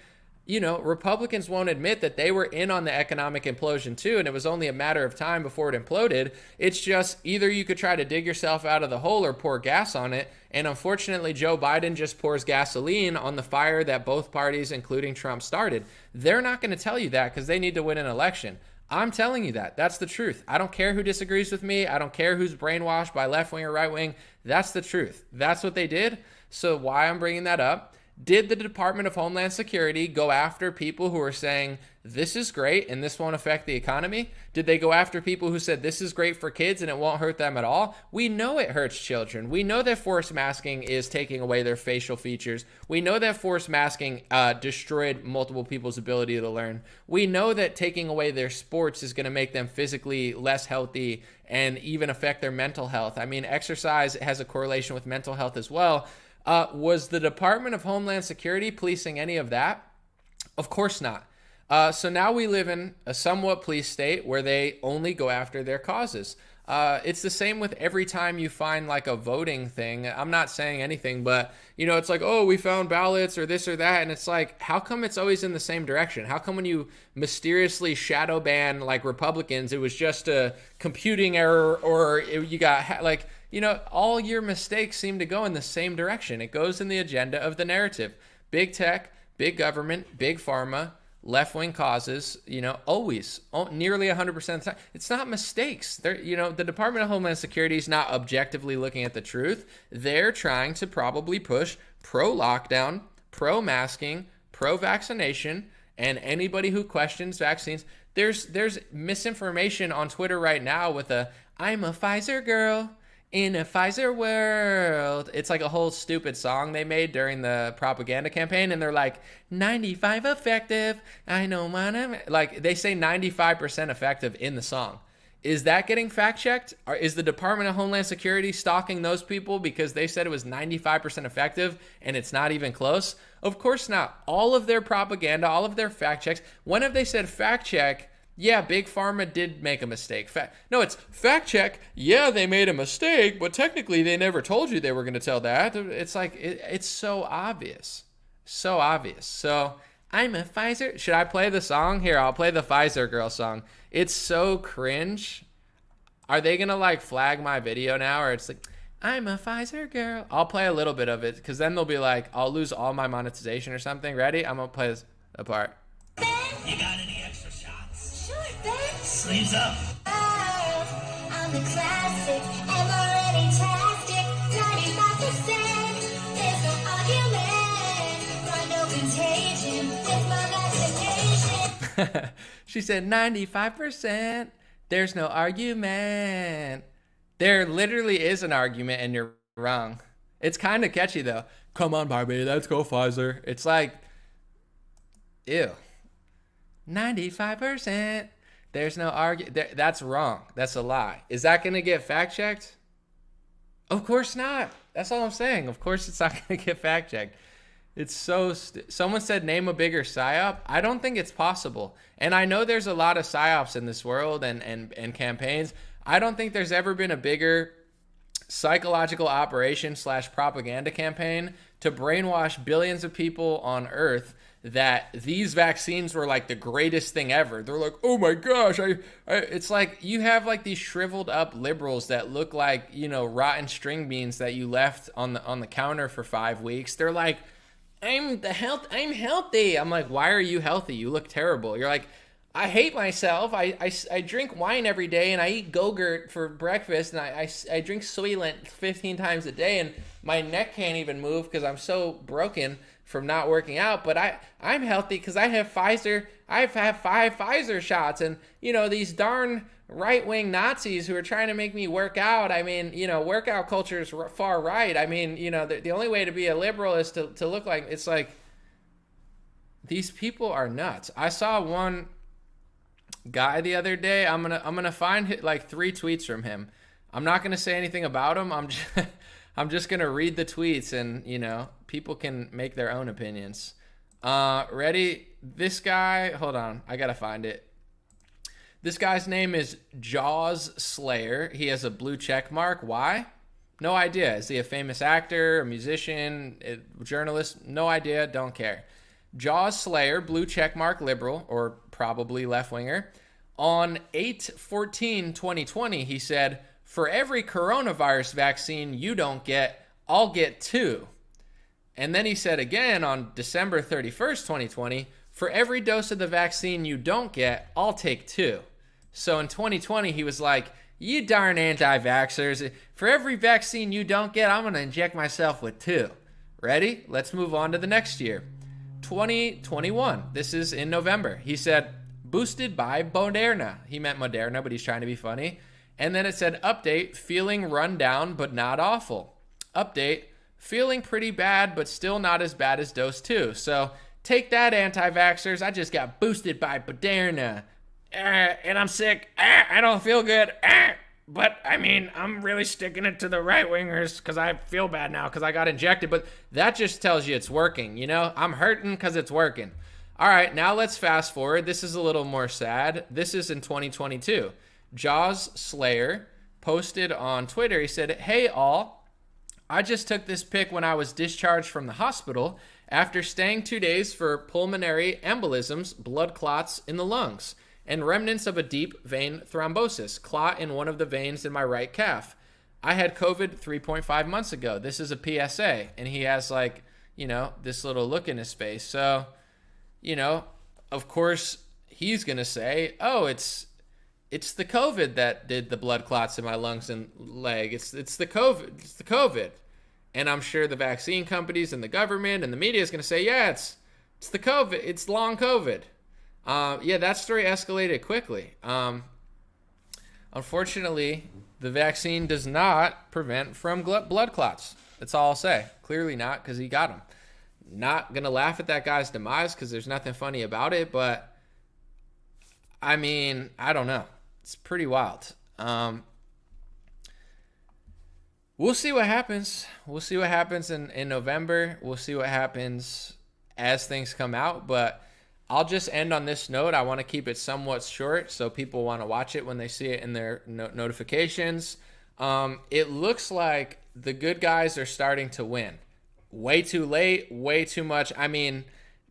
Republicans won't admit that they were in on the economic implosion too, and it was only a matter of time before it imploded. It's just either you could try to dig yourself out of the hole or pour gas on it. And unfortunately, Joe Biden just pours gasoline on the fire that both parties, including Trump, started. They're not going to tell you that because they need to win an election. I'm telling you that. That's the truth. I don't care who disagrees with me. I don't care who's brainwashed by left wing or right wing. That's the truth. That's what they did. So why I'm bringing that up. Did the Department of Homeland Security go after people who are saying this is great and this won't affect the economy? Did they go after people who said this is great for kids and it won't hurt them at all? We know it hurts children. We know that forced masking is taking away their facial features. We know that forced masking destroyed multiple people's ability to learn. We know that taking away their sports is going to make them physically less healthy and even affect their mental health. I mean, exercise has a correlation with mental health as well. Was the Department of Homeland Security policing any of that? Of course not. So now we live in a somewhat police state where they only go after their causes. It's the same with every time you find like a voting thing. I'm not saying anything, but it's like, oh, we found ballots or this or that. And it's like, how come it's always in the same direction? How come when you mysteriously shadow ban like Republicans, it was just a computing error, or you got all your mistakes seem to go in the same direction. It goes in the agenda of the narrative. Big tech, big government, big pharma, left-wing causes, always, nearly 100% of the time. It's not mistakes. The Department of Homeland Security is not objectively looking at the truth. They're trying to probably push pro-lockdown, pro-masking, pro-vaccination, and anybody who questions vaccines. There's misinformation on Twitter right now with I'm a Pfizer girl in a Pfizer world. It's like a whole stupid song they made during the propaganda campaign, and they're like, 95 effective, I know they say 95% effective in the song. Is that getting fact-checked? Or is the Department of Homeland Security stalking those people because they said it was 95% effective and it's not even close? Of course not. All of their propaganda, all of their fact checks, when have they said fact check? Yeah, Big Pharma did make a mistake. No, it's fact check. Yeah, they made a mistake, but technically they never told you they were going to tell that. It's like, it's so obvious. So obvious. So, I'm a Pfizer. Should I play the song? Here, I'll play the Pfizer girl song. It's so cringe. Are they going to flag my video now? Or it's like, I'm a Pfizer girl. I'll play a little bit of it because then they'll be like, I'll lose all my monetization or something. Ready? I'm going to play this apart. You got any extra shots? Sure, Ben. Sleeves up. I'm the classic, already tastic, 95%. There's no argument, run no contagion with my vaccination. She said 95%. There's no argument. There literally is an argument and you're wrong. It's kind of catchy though. Come on, Barbie, let's go Pfizer. It's like, ew. 95%. There's no argument. That's wrong. That's a lie. Is that going to get fact checked? Of course not. That's all I'm saying. Of course it's not going to get fact checked. It's so someone said name a bigger psyop. I don't think it's possible. And I know there's a lot of psyops in this world and campaigns. I don't think there's ever been a bigger psychological operation / propaganda campaign to brainwash billions of people on Earth that these vaccines were like the greatest thing ever. They're like, oh my gosh, it's like you have like these shriveled up liberals that look like, rotten string beans that you left on the counter for 5 weeks. They're like, I'm healthy. I'm like, why are you healthy? You look terrible. You're like, I hate myself. I drink wine every day, and I eat Go-Gurt for breakfast, and I drink Soylent 15 times a day, and my neck can't even move because I'm so broken from not working out. But I'm healthy because I have Pfizer. I've had 5 Pfizer shots, and these darn right-wing Nazis who are trying to make me work out. I mean, workout culture is far right. I mean, the only way to be a liberal is to look like, it's like, these people are nuts. I saw one guy the other day. I'm gonna find like 3 tweets from him. I'm not gonna say anything about him. I'm just gonna read the tweets, and people can make their own opinions. Ready? This guy, hold on, I gotta find it. This guy's name is Jaws Slayer. He has a blue check mark. Why? No idea. Is he a famous actor, a musician, a journalist? No idea. Don't care. Jaws Slayer, blue checkmark liberal, or probably left-winger. On 8/14/2020, he said, "For every coronavirus vaccine you don't get, I'll get 2." And then he said again on December 31st, 2020, "For every dose of the vaccine you don't get, I'll take 2." So in 2020, he was like, "You darn anti-vaxxers, for every vaccine you don't get, I'm going to inject myself with 2. Ready? Let's move on to the next year. 2021. This is in November. He said, "Boosted by Moderna." He meant Moderna, but he's trying to be funny. And then it said, "Update, feeling run down, but not awful. Update, feeling pretty bad, but still not as bad as dose 2. So take that, anti-vaxxers. I just got boosted by Moderna. And I'm sick. I don't feel good. But, I mean, I'm really sticking it to the right-wingers because I feel bad now because I got injected." But that just tells you it's working, I'm hurting because it's working. All right, now let's fast forward. This is a little more sad. This is in 2022. Jaws Slayer posted on Twitter. He said, "Hey, all. I just took this pic when I was discharged from the hospital after staying 2 days for pulmonary embolisms, blood clots in the lungs, and remnants of a deep vein thrombosis, clot in one of the veins in my right calf. I had COVID 3.5 months ago. This is a PSA." And he has this little look in his face. So, of course he's going to say, "Oh, it's the COVID that did the blood clots in my lungs and leg. It's the COVID. It's the COVID." And I'm sure the vaccine companies and the government and the media is going to say, "Yeah, it's the COVID. It's long COVID." That story escalated quickly. Unfortunately, the vaccine does not prevent from blood clots. That's all I'll say. Clearly not, because he got them. Not going to laugh at that guy's demise because there's nothing funny about it, but I mean, I don't know. It's pretty wild. We'll see what happens. We'll see what happens in November. We'll see what happens as things come out, but I'll just end on this note. I want to keep it somewhat short so people want to watch it when they see it in their notifications. It looks like the good guys are starting to win. Way too late, way too much. I mean,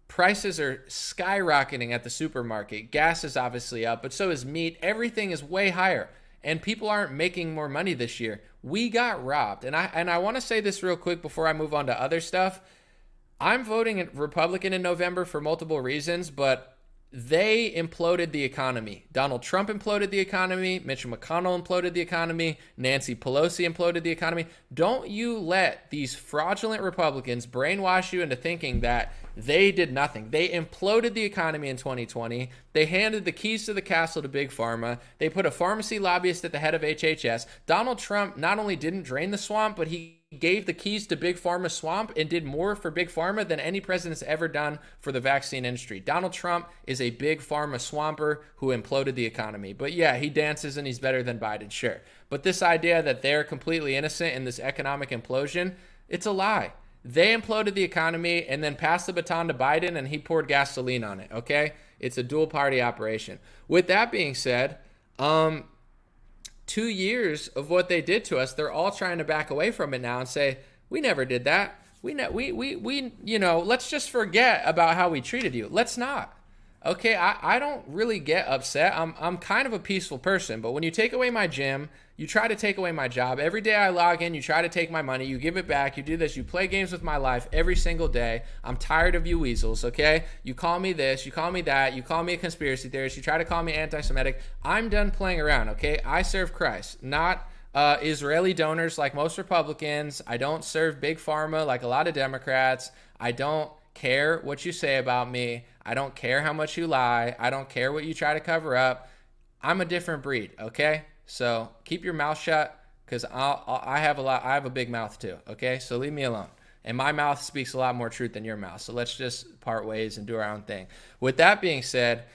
prices are skyrocketing at the supermarket. Gas is obviously up, but so is meat. Everything is way higher, and people aren't making more money this year. We got robbed. And I want to say this real quick before I move on to other stuff. I'm voting Republican in November for multiple reasons, but they imploded the economy. Donald Trump imploded the economy. Mitch McConnell imploded the economy. Nancy Pelosi imploded the economy. Don't you let these fraudulent Republicans brainwash you into thinking that they did nothing. They imploded the economy in 2020. They handed the keys to the castle to Big Pharma. They put a pharmacy lobbyist at the head of HHS. Donald Trump not only didn't drain the swamp, but he gave the keys to Big Pharma swamp and did more for Big Pharma than any president's ever done for the vaccine industry. Donald Trump is a Big Pharma swamper who imploded the economy. But yeah, he dances and he's better than Biden, sure. But this idea that they're completely innocent in this economic implosion, it's a lie. They imploded the economy and then passed the baton to Biden and he poured gasoline on it, okay? It's a dual party operation. With that being said, 2 years of what they did to us, they're all trying to back away from it now and say, "We never did that. We let's just forget about how we treated you." Let's not. Okay, I don't really get upset. I'm kind of a peaceful person, but when you take away my gym, you try to take away my job. Every day I log in, you try to take my money, you give it back, you do this, you play games with my life every single day. I'm tired of you weasels, okay? You call me this, you call me that, you call me a conspiracy theorist, you try to call me anti-Semitic. I'm done playing around, okay? I serve Christ, not Israeli donors like most Republicans. I don't serve big pharma like a lot of Democrats. I don't care what you say about me. I don't care how much you lie. I don't care what you try to cover up. I'm a different breed, okay? So keep your mouth shut, because I have a big mouth too, okay? So leave me alone. And my mouth speaks a lot more truth than your mouth. So let's just part ways and do our own thing. With that being said,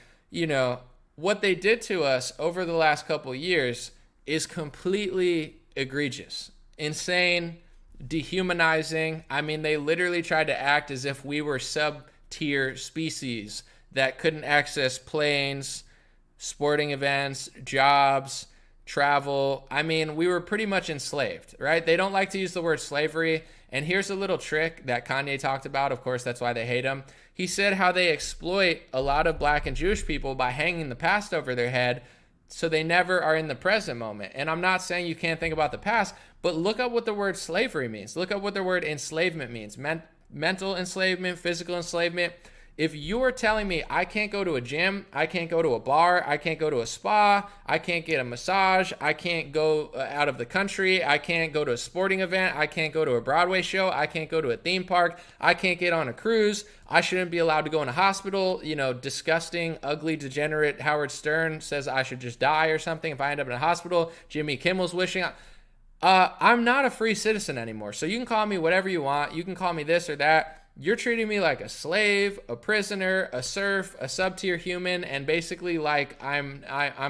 what they did to us over the last couple of years is completely egregious, insane, dehumanizing. I mean, they literally tried to act as if we were sub-tier species that couldn't access planes, sporting events, jobs, travel. I mean, we were pretty much enslaved, right? They don't like to use the word slavery. And here's a little trick that Kanye talked about. Of course, that's why they hate him. He said how they exploit a lot of Black and Jewish people by hanging the past over their head, so they never are in the present moment. And I'm not saying you can't think about the past, but look up what the word slavery means. Look up what the word enslavement means. Mental enslavement, physical enslavement. If you're telling me I can't go to a gym, I can't go to a bar, I can't go to a spa, I can't get a massage, I can't go out of the country, I can't go to a sporting event, I can't go to a Broadway show, I can't go to a theme park, I can't get on a cruise, I shouldn't be allowed to go in a hospital, disgusting, ugly, degenerate Howard Stern says I should just die or something if I end up in a hospital, Jimmy Kimmel's wishing. I'm not a free citizen anymore. So you can call me whatever you want. You can call me this or that. You're treating me like a slave, a prisoner, a serf, a sub-tier human, and basically like I'm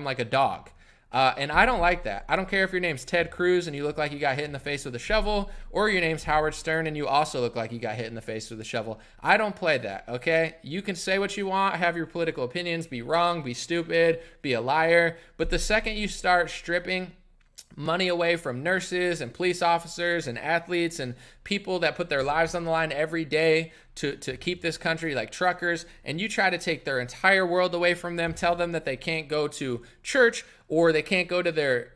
like a dog. And I don't like that. I don't care if your name's Ted Cruz and you look like you got hit in the face with a shovel, or your name's Howard Stern and you also look like you got hit in the face with a shovel. I don't play that, okay? You can say what you want, have your political opinions, be wrong, be stupid, be a liar, but the second you start stripping money away from nurses and police officers and athletes and people that put their lives on the line every day to keep this country, like truckers, and you try to take their entire world away from them, tell them that they can't go to church or they can't go to their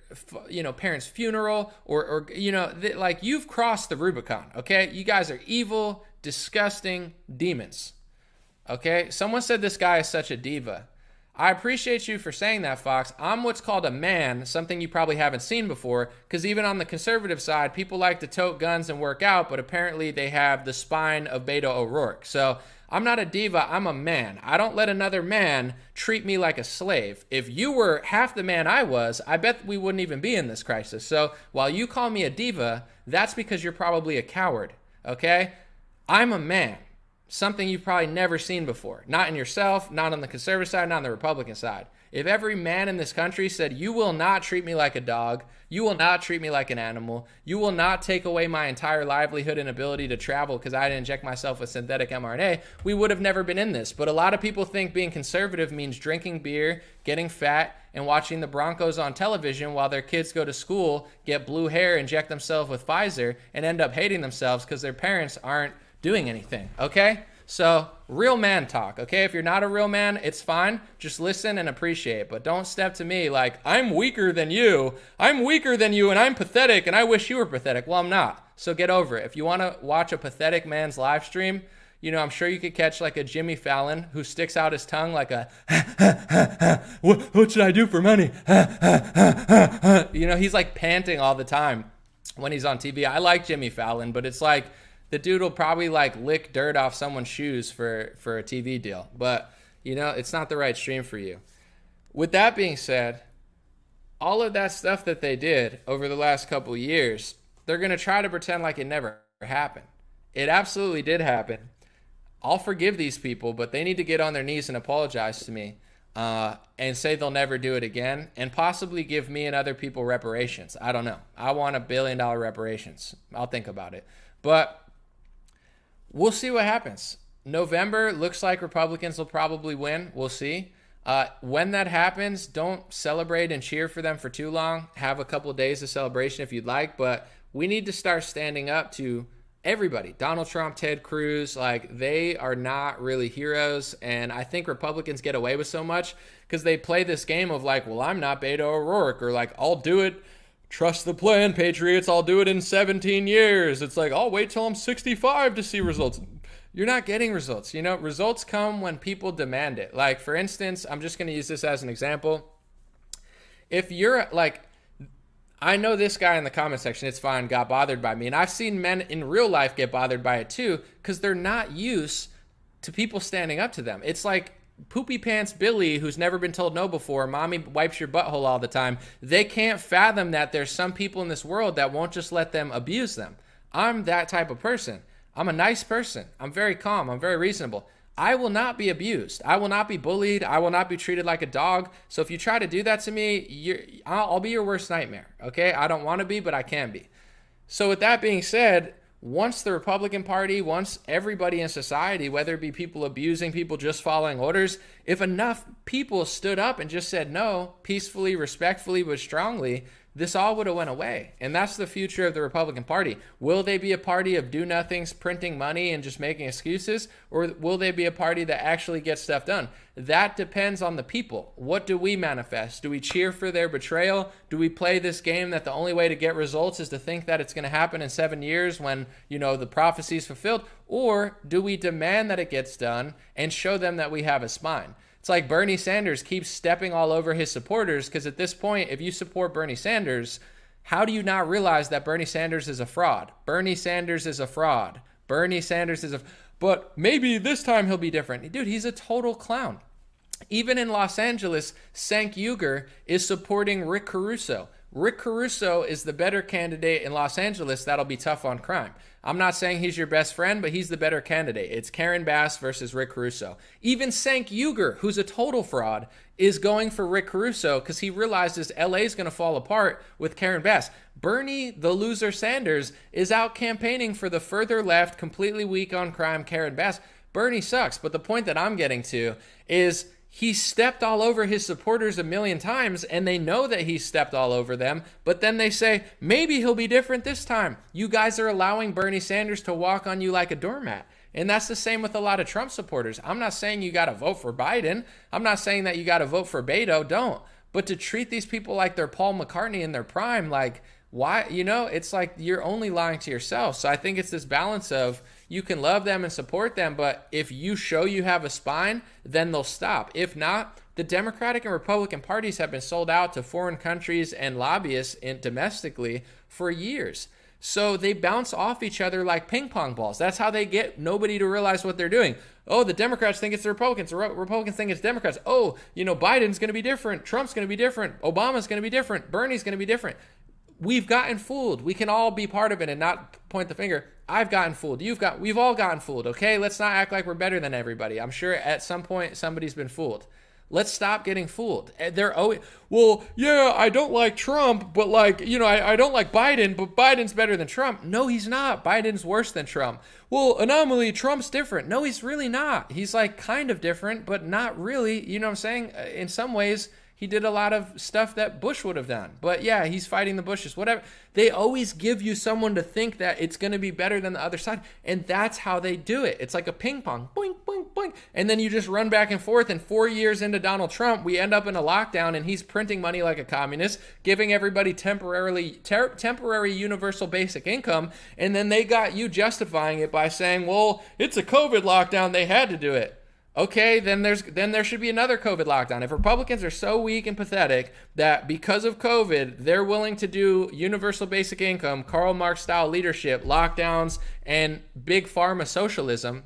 parents' funeral or like you've crossed the Rubicon, okay? You guys are evil, disgusting demons, okay? Someone said this guy is such a diva. I appreciate you for saying that, Fox. I'm what's called a man, something you probably haven't seen before, because even on the conservative side, people like to tote guns and work out, but apparently they have the spine of Beto O'Rourke. So I'm not a diva, I'm a man. I don't let another man treat me like a slave. If you were half the man I was, I bet we wouldn't even be in this crisis. So while you call me a diva, that's because you're probably a coward, okay? I'm a man. Something you've probably never seen before. Not in yourself, not on the conservative side, not on the Republican side. If every man in this country said, you will not treat me like a dog, you will not treat me like an animal, you will not take away my entire livelihood and ability to travel because I didn't inject myself with synthetic mRNA, we would have never been in this. But a lot of people think being conservative means drinking beer, getting fat, and watching the Broncos on television while their kids go to school, get blue hair, inject themselves with Pfizer, and end up hating themselves because their parents aren't doing anything, okay? So, real man talk, okay? If you're not a real man, it's fine. Just listen and appreciate. But don't step to me like, I'm weaker than you. I'm weaker than you, and I'm pathetic, and I wish you were pathetic. Well, I'm not. So get over it. If you want to watch a pathetic man's live stream, I'm sure you could catch like a Jimmy Fallon who sticks out his tongue like a, what should I do for money? He's like panting all the time when he's on TV. I like Jimmy Fallon, but it's like, the dude will probably like lick dirt off someone's shoes for a TV deal. But, it's not the right stream for you. With that being said, all of that stuff that they did over the last couple of years, they're going to try to pretend like it never happened. It absolutely did happen. I'll forgive these people, but they need to get on their knees and apologize to me and say they'll never do it again and possibly give me and other people reparations. I don't know. I want $1 billion reparations. I'll think about it. But we'll see what happens. November looks like Republicans will probably win. We'll see. When that happens, don't celebrate and cheer for them for too long. Have a couple of days of celebration if you'd like, but we need to start standing up to everybody, Donald Trump, Ted Cruz, like they are not really heroes. And I think Republicans get away with so much because they play this game of like, well, I'm not Beto O'Rourke, or like, I'll do it. Trust the plan, Patriots. I'll do it in 17 years. It's like, I'll wait till I'm 65 to see results. You're not getting results. You know, results come when people demand it. Like, for instance, I'm just going to use this as an example. If you're like, I know this guy in the comment section, it's fine, got bothered by me. And I've seen men in real life get bothered by it too, because they're not used to people standing up to them. It's like Poopy Pants Billy, who's never been told no before, mommy wipes your butthole all the time. They can't fathom that there's some people in this world that won't just let them abuse them. I'm that type of person. I'm a nice person. I'm very calm. I'm very reasonable. I will not be abused. I will not be bullied. I will not be treated like a dog. So if you try to do that to me, I'll be your worst nightmare. Okay? I don't want to be, but I can be. So with that being said, once the Republican Party, once everybody in society, whether it be people abusing people just following orders, if enough people stood up and just said no, peacefully, respectfully, but strongly, this all would have went away. And that's the future of the Republican Party. Will they be a party of do-nothings, printing money and just making excuses? Or will they be a party that actually gets stuff done? That depends on the people. What do we manifest? Do we cheer for their betrayal? Do we play this game that the only way to get results is to think that it's going to happen in 7 years when, you know, the prophecy is fulfilled? Or do we demand that it gets done and show them that we have a spine? It's like Bernie Sanders keeps stepping all over his supporters, because at this point, if you support Bernie Sanders, how do you not realize that Bernie Sanders is a fraud? Bernie Sanders is a fraud. Bernie Sanders is a... But maybe this time he'll be different. Dude, he's a total clown. Even in Los Angeles, Cenk Uygur is supporting Rick Caruso. Rick Caruso is the better candidate in Los Angeles that'll be tough on crime. I'm not saying he's your best friend, but he's the better candidate. It's Karen Bass versus Rick Caruso. Even Cenk Uygur, who's a total fraud, is going for Rick Caruso because he realizes LA is going to fall apart with Karen Bass. Bernie, the loser Sanders, is out campaigning for the further left, completely weak on crime Karen Bass. Bernie sucks, but the point that I'm getting to is he stepped all over his supporters a million times, and they know that he stepped all over them, but then they say, maybe he'll be different this time. You guys are allowing Bernie Sanders to walk on you like a doormat. And that's the same with a lot of Trump supporters. I'm not saying you got to vote for Biden. I'm not saying that you got to vote for Beto. Don't. But to treat these people like they're Paul McCartney in their prime, like, why? You know, it's like you're only lying to yourself. So I think it's this balance of you can love them and support them, but if you show you have a spine, then they'll stop. If not, the Democratic and Republican parties have been sold out to foreign countries and lobbyists domestically for years. So they bounce off each other like ping pong balls. That's how they get nobody to realize what they're doing. Oh, the Democrats think it's the Republicans. The Republicans think it's Democrats. Oh, you know, Biden's going to be different. Trump's going to be different. Obama's going to be different. Bernie's going to be different. We've gotten fooled. We can all be part of it and not point the finger. I've gotten fooled. We've all gotten fooled, okay? Let's not act like we're better than everybody. I'm sure at some point somebody's been fooled. Let's stop getting fooled. They're always, well, yeah, I don't like Trump, but like, you know, I don't like Biden, but Biden's better than Trump. No, he's not. Biden's worse than Trump. Well, anomaly, Trump's different. No, he's really not. He's like kind of different, but not really. You know what I'm saying? In some ways, he did a lot of stuff that Bush would have done. But yeah, he's fighting the Bushes, whatever. They always give you someone to think that it's going to be better than the other side. And that's how they do it. It's like a ping pong. Boink, boink, boink. And then you just run back and forth. And 4 years into Donald Trump, we end up in a lockdown and he's printing money like a communist, giving everybody temporary universal basic income. And then they got you justifying it by saying, well, it's a COVID lockdown. They had to do it. Okay, then there should be another COVID lockdown. If Republicans are so weak and pathetic that because of COVID, they're willing to do universal basic income, Karl Marx style leadership, lockdowns, and big pharma socialism,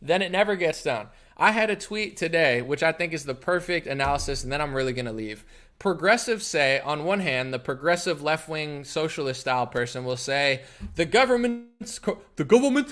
then it never gets done. I had a tweet today, which I think is the perfect analysis, and then I'm really going to leave. Progressives say, on one hand, the progressive left-wing socialist style person will say, the government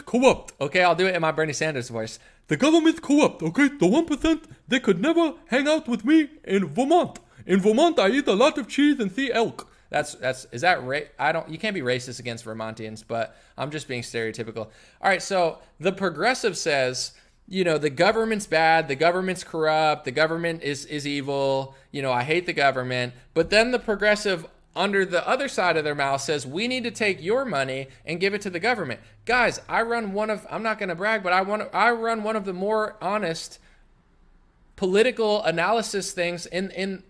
corrupt. Okay, I'll do it in my Bernie Sanders voice. The government corrupt, okay? The 1%, they could never hang out with me in Vermont. In Vermont, I eat a lot of cheese and see elk. Is that you can't be racist against Vermontians, but I'm just being stereotypical. All right, so the progressive says, you know, the government's bad, the government's corrupt, the government is evil, you know, I hate the government. But then the progressive under the other side of their mouth says, we need to take your money and give it to the government. Guys, I'm not going to brag, but I run one of the more honest political analysis things in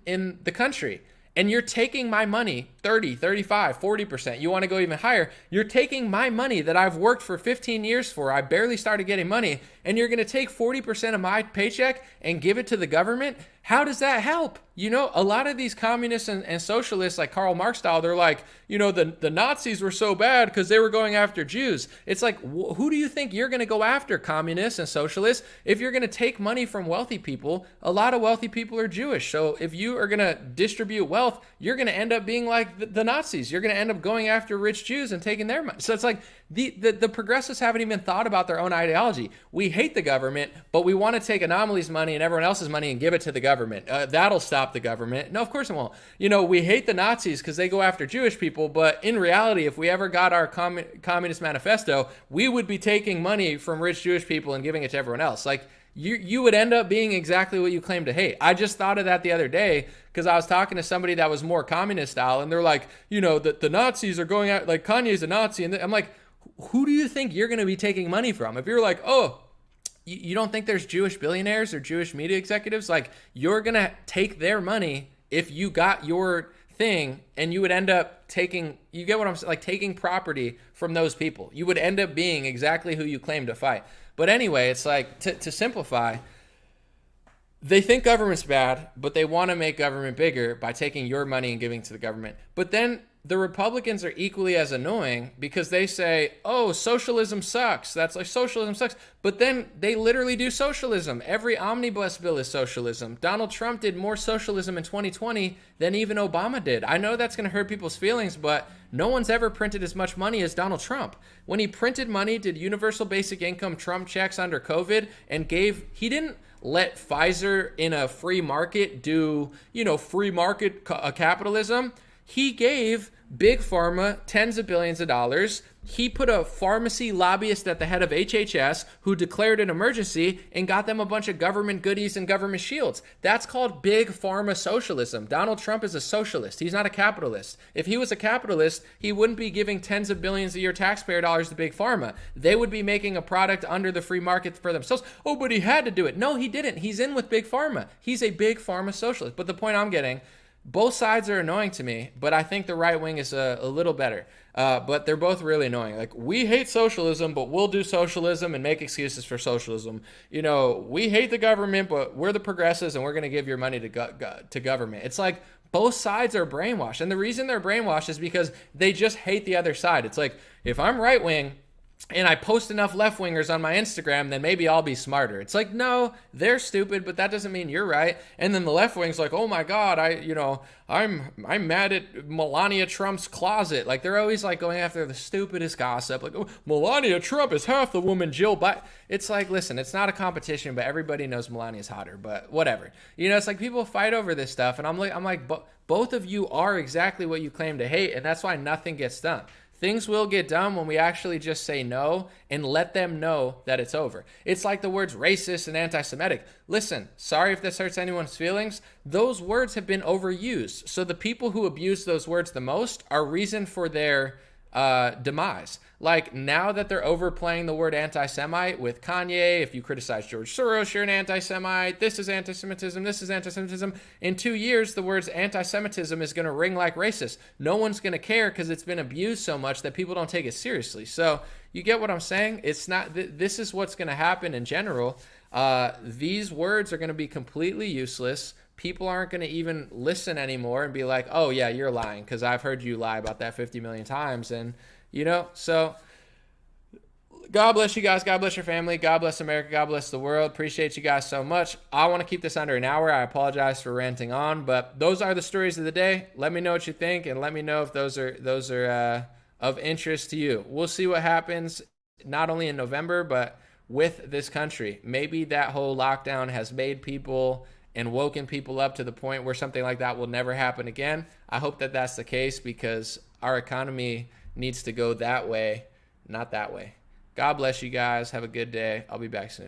the country. And you're taking my money, 30, 35, 40%. You want to go even higher. You're taking my money that I've worked for 15 years for. I barely started getting money. And you're going to take 40% of my paycheck and give it to the government? How does that help? You know, a lot of these communists and socialists, like Karl Marx style, they're like, you know, the Nazis were so bad because they were going after Jews. It's like, who do you think you're going to go after, communists and socialists? If you're going to take money from wealthy people, a lot of wealthy people are Jewish. So if you are going to distribute wealth, you're going to end up being like the Nazis. You're going to end up going after rich Jews and taking their money. So it's like the progressives haven't even thought about their own ideology. We hate the government, but we want to take Anomaly's money and everyone else's money and give it to the government. That'll stop the government. No, of course it won't. You know, we hate the Nazis because they go after Jewish people, but in reality, if we ever got our Communist Manifesto, we would be taking money from rich Jewish people and giving it to everyone else. Like, you would end up being exactly what you claim to hate. I just thought of that the other day because I was talking to somebody that was more communist style, and they're like, you know, the Nazis are going out, like Kanye's a Nazi. And I'm like, who do you think you're going to be taking money from? If you're like, oh, you don't think there's Jewish billionaires or Jewish media executives? Like, you're going to take their money if you got your thing, and you would end up taking, you get what I'm saying, like taking property from those people. You would end up being exactly who you claim to fight. But anyway, it's like, to simplify, they think government's bad, but they want to make government bigger by taking your money and giving it to the government. But then the Republicans are equally as annoying because they say, oh, socialism sucks. That's like, socialism sucks. But then they literally do socialism. Every omnibus bill is socialism. Donald Trump did more socialism in 2020 than even Obama did. I know that's going to hurt people's feelings, but no one's ever printed as much money as Donald Trump. When he printed money, did universal basic income, Trump checks under COVID, and he didn't let Pfizer in a free market do, you know, free market capitalism. He gave Big Pharma tens of billions of dollars. He put a pharmacy lobbyist at the head of HHS who declared an emergency and got them a bunch of government goodies and government shields. That's called Big Pharma socialism. Donald Trump is a socialist. He's not a capitalist. If he was a capitalist, he wouldn't be giving tens of billions of your taxpayer dollars to Big Pharma. They would be making a product under the free market for themselves. Oh, but he had to do it. No, he didn't. He's in with Big Pharma. He's a Big Pharma socialist. But the point I'm getting, both sides are annoying to me, but I think the right wing is a little better. But they're both really annoying. Like, we hate socialism, but we'll do socialism and make excuses for socialism. You know, we hate the government, but we're the progressives and we're going to give your money to government. It's like both sides are brainwashed. And the reason they're brainwashed is because they just hate the other side. It's like, if I'm right wing and I post enough left-wingers on my Instagram, then maybe I'll be smarter. It's like, no, they're stupid, but that doesn't mean you're right. And then the left-wing's like, oh my God, I'm mad at Melania Trump's closet. Like, they're always like going after the stupidest gossip. Like, oh, Melania Trump is half the woman Jill Biden. It's like, listen, it's not a competition, but everybody knows Melania's hotter, but whatever. You know, it's like people fight over this stuff, and I'm like, both of you are exactly what you claim to hate, and that's why nothing gets done. Things will get done when we actually just say no and let them know that it's over. It's like the words racist and anti-Semitic. Listen, sorry if this hurts anyone's feelings. Those words have been overused. So the people who abuse those words the most are reason for their demise. Like, now that they're overplaying the word anti-Semite with Kanye, if you criticize George Soros, you're an anti-Semite. This is anti-Semitism. This is anti-Semitism. In 2 years, the words anti-Semitism is going to ring like racist. No one's going to care because it's been abused so much that people don't take it seriously. So you get what I'm saying? It's not. This is what's going to happen in general. These words are going to be completely useless. People aren't going to even listen anymore and be like, oh, yeah, you're lying because I've heard you lie about that 50 million times. And, you know, so God bless you guys. God bless your family. God bless America. God bless the world. Appreciate you guys so much. I want to keep this under an hour. I apologize for ranting on, but those are the stories of the day. Let me know what you think, and let me know if those are of interest to you. We'll see what happens, not only in November, but with this country. Maybe that whole lockdown has made people and woken people up to the point where something like that will never happen again. I hope that that's the case because our economy needs to go that way, not that way. God bless you guys. Have a good day. I'll be back soon.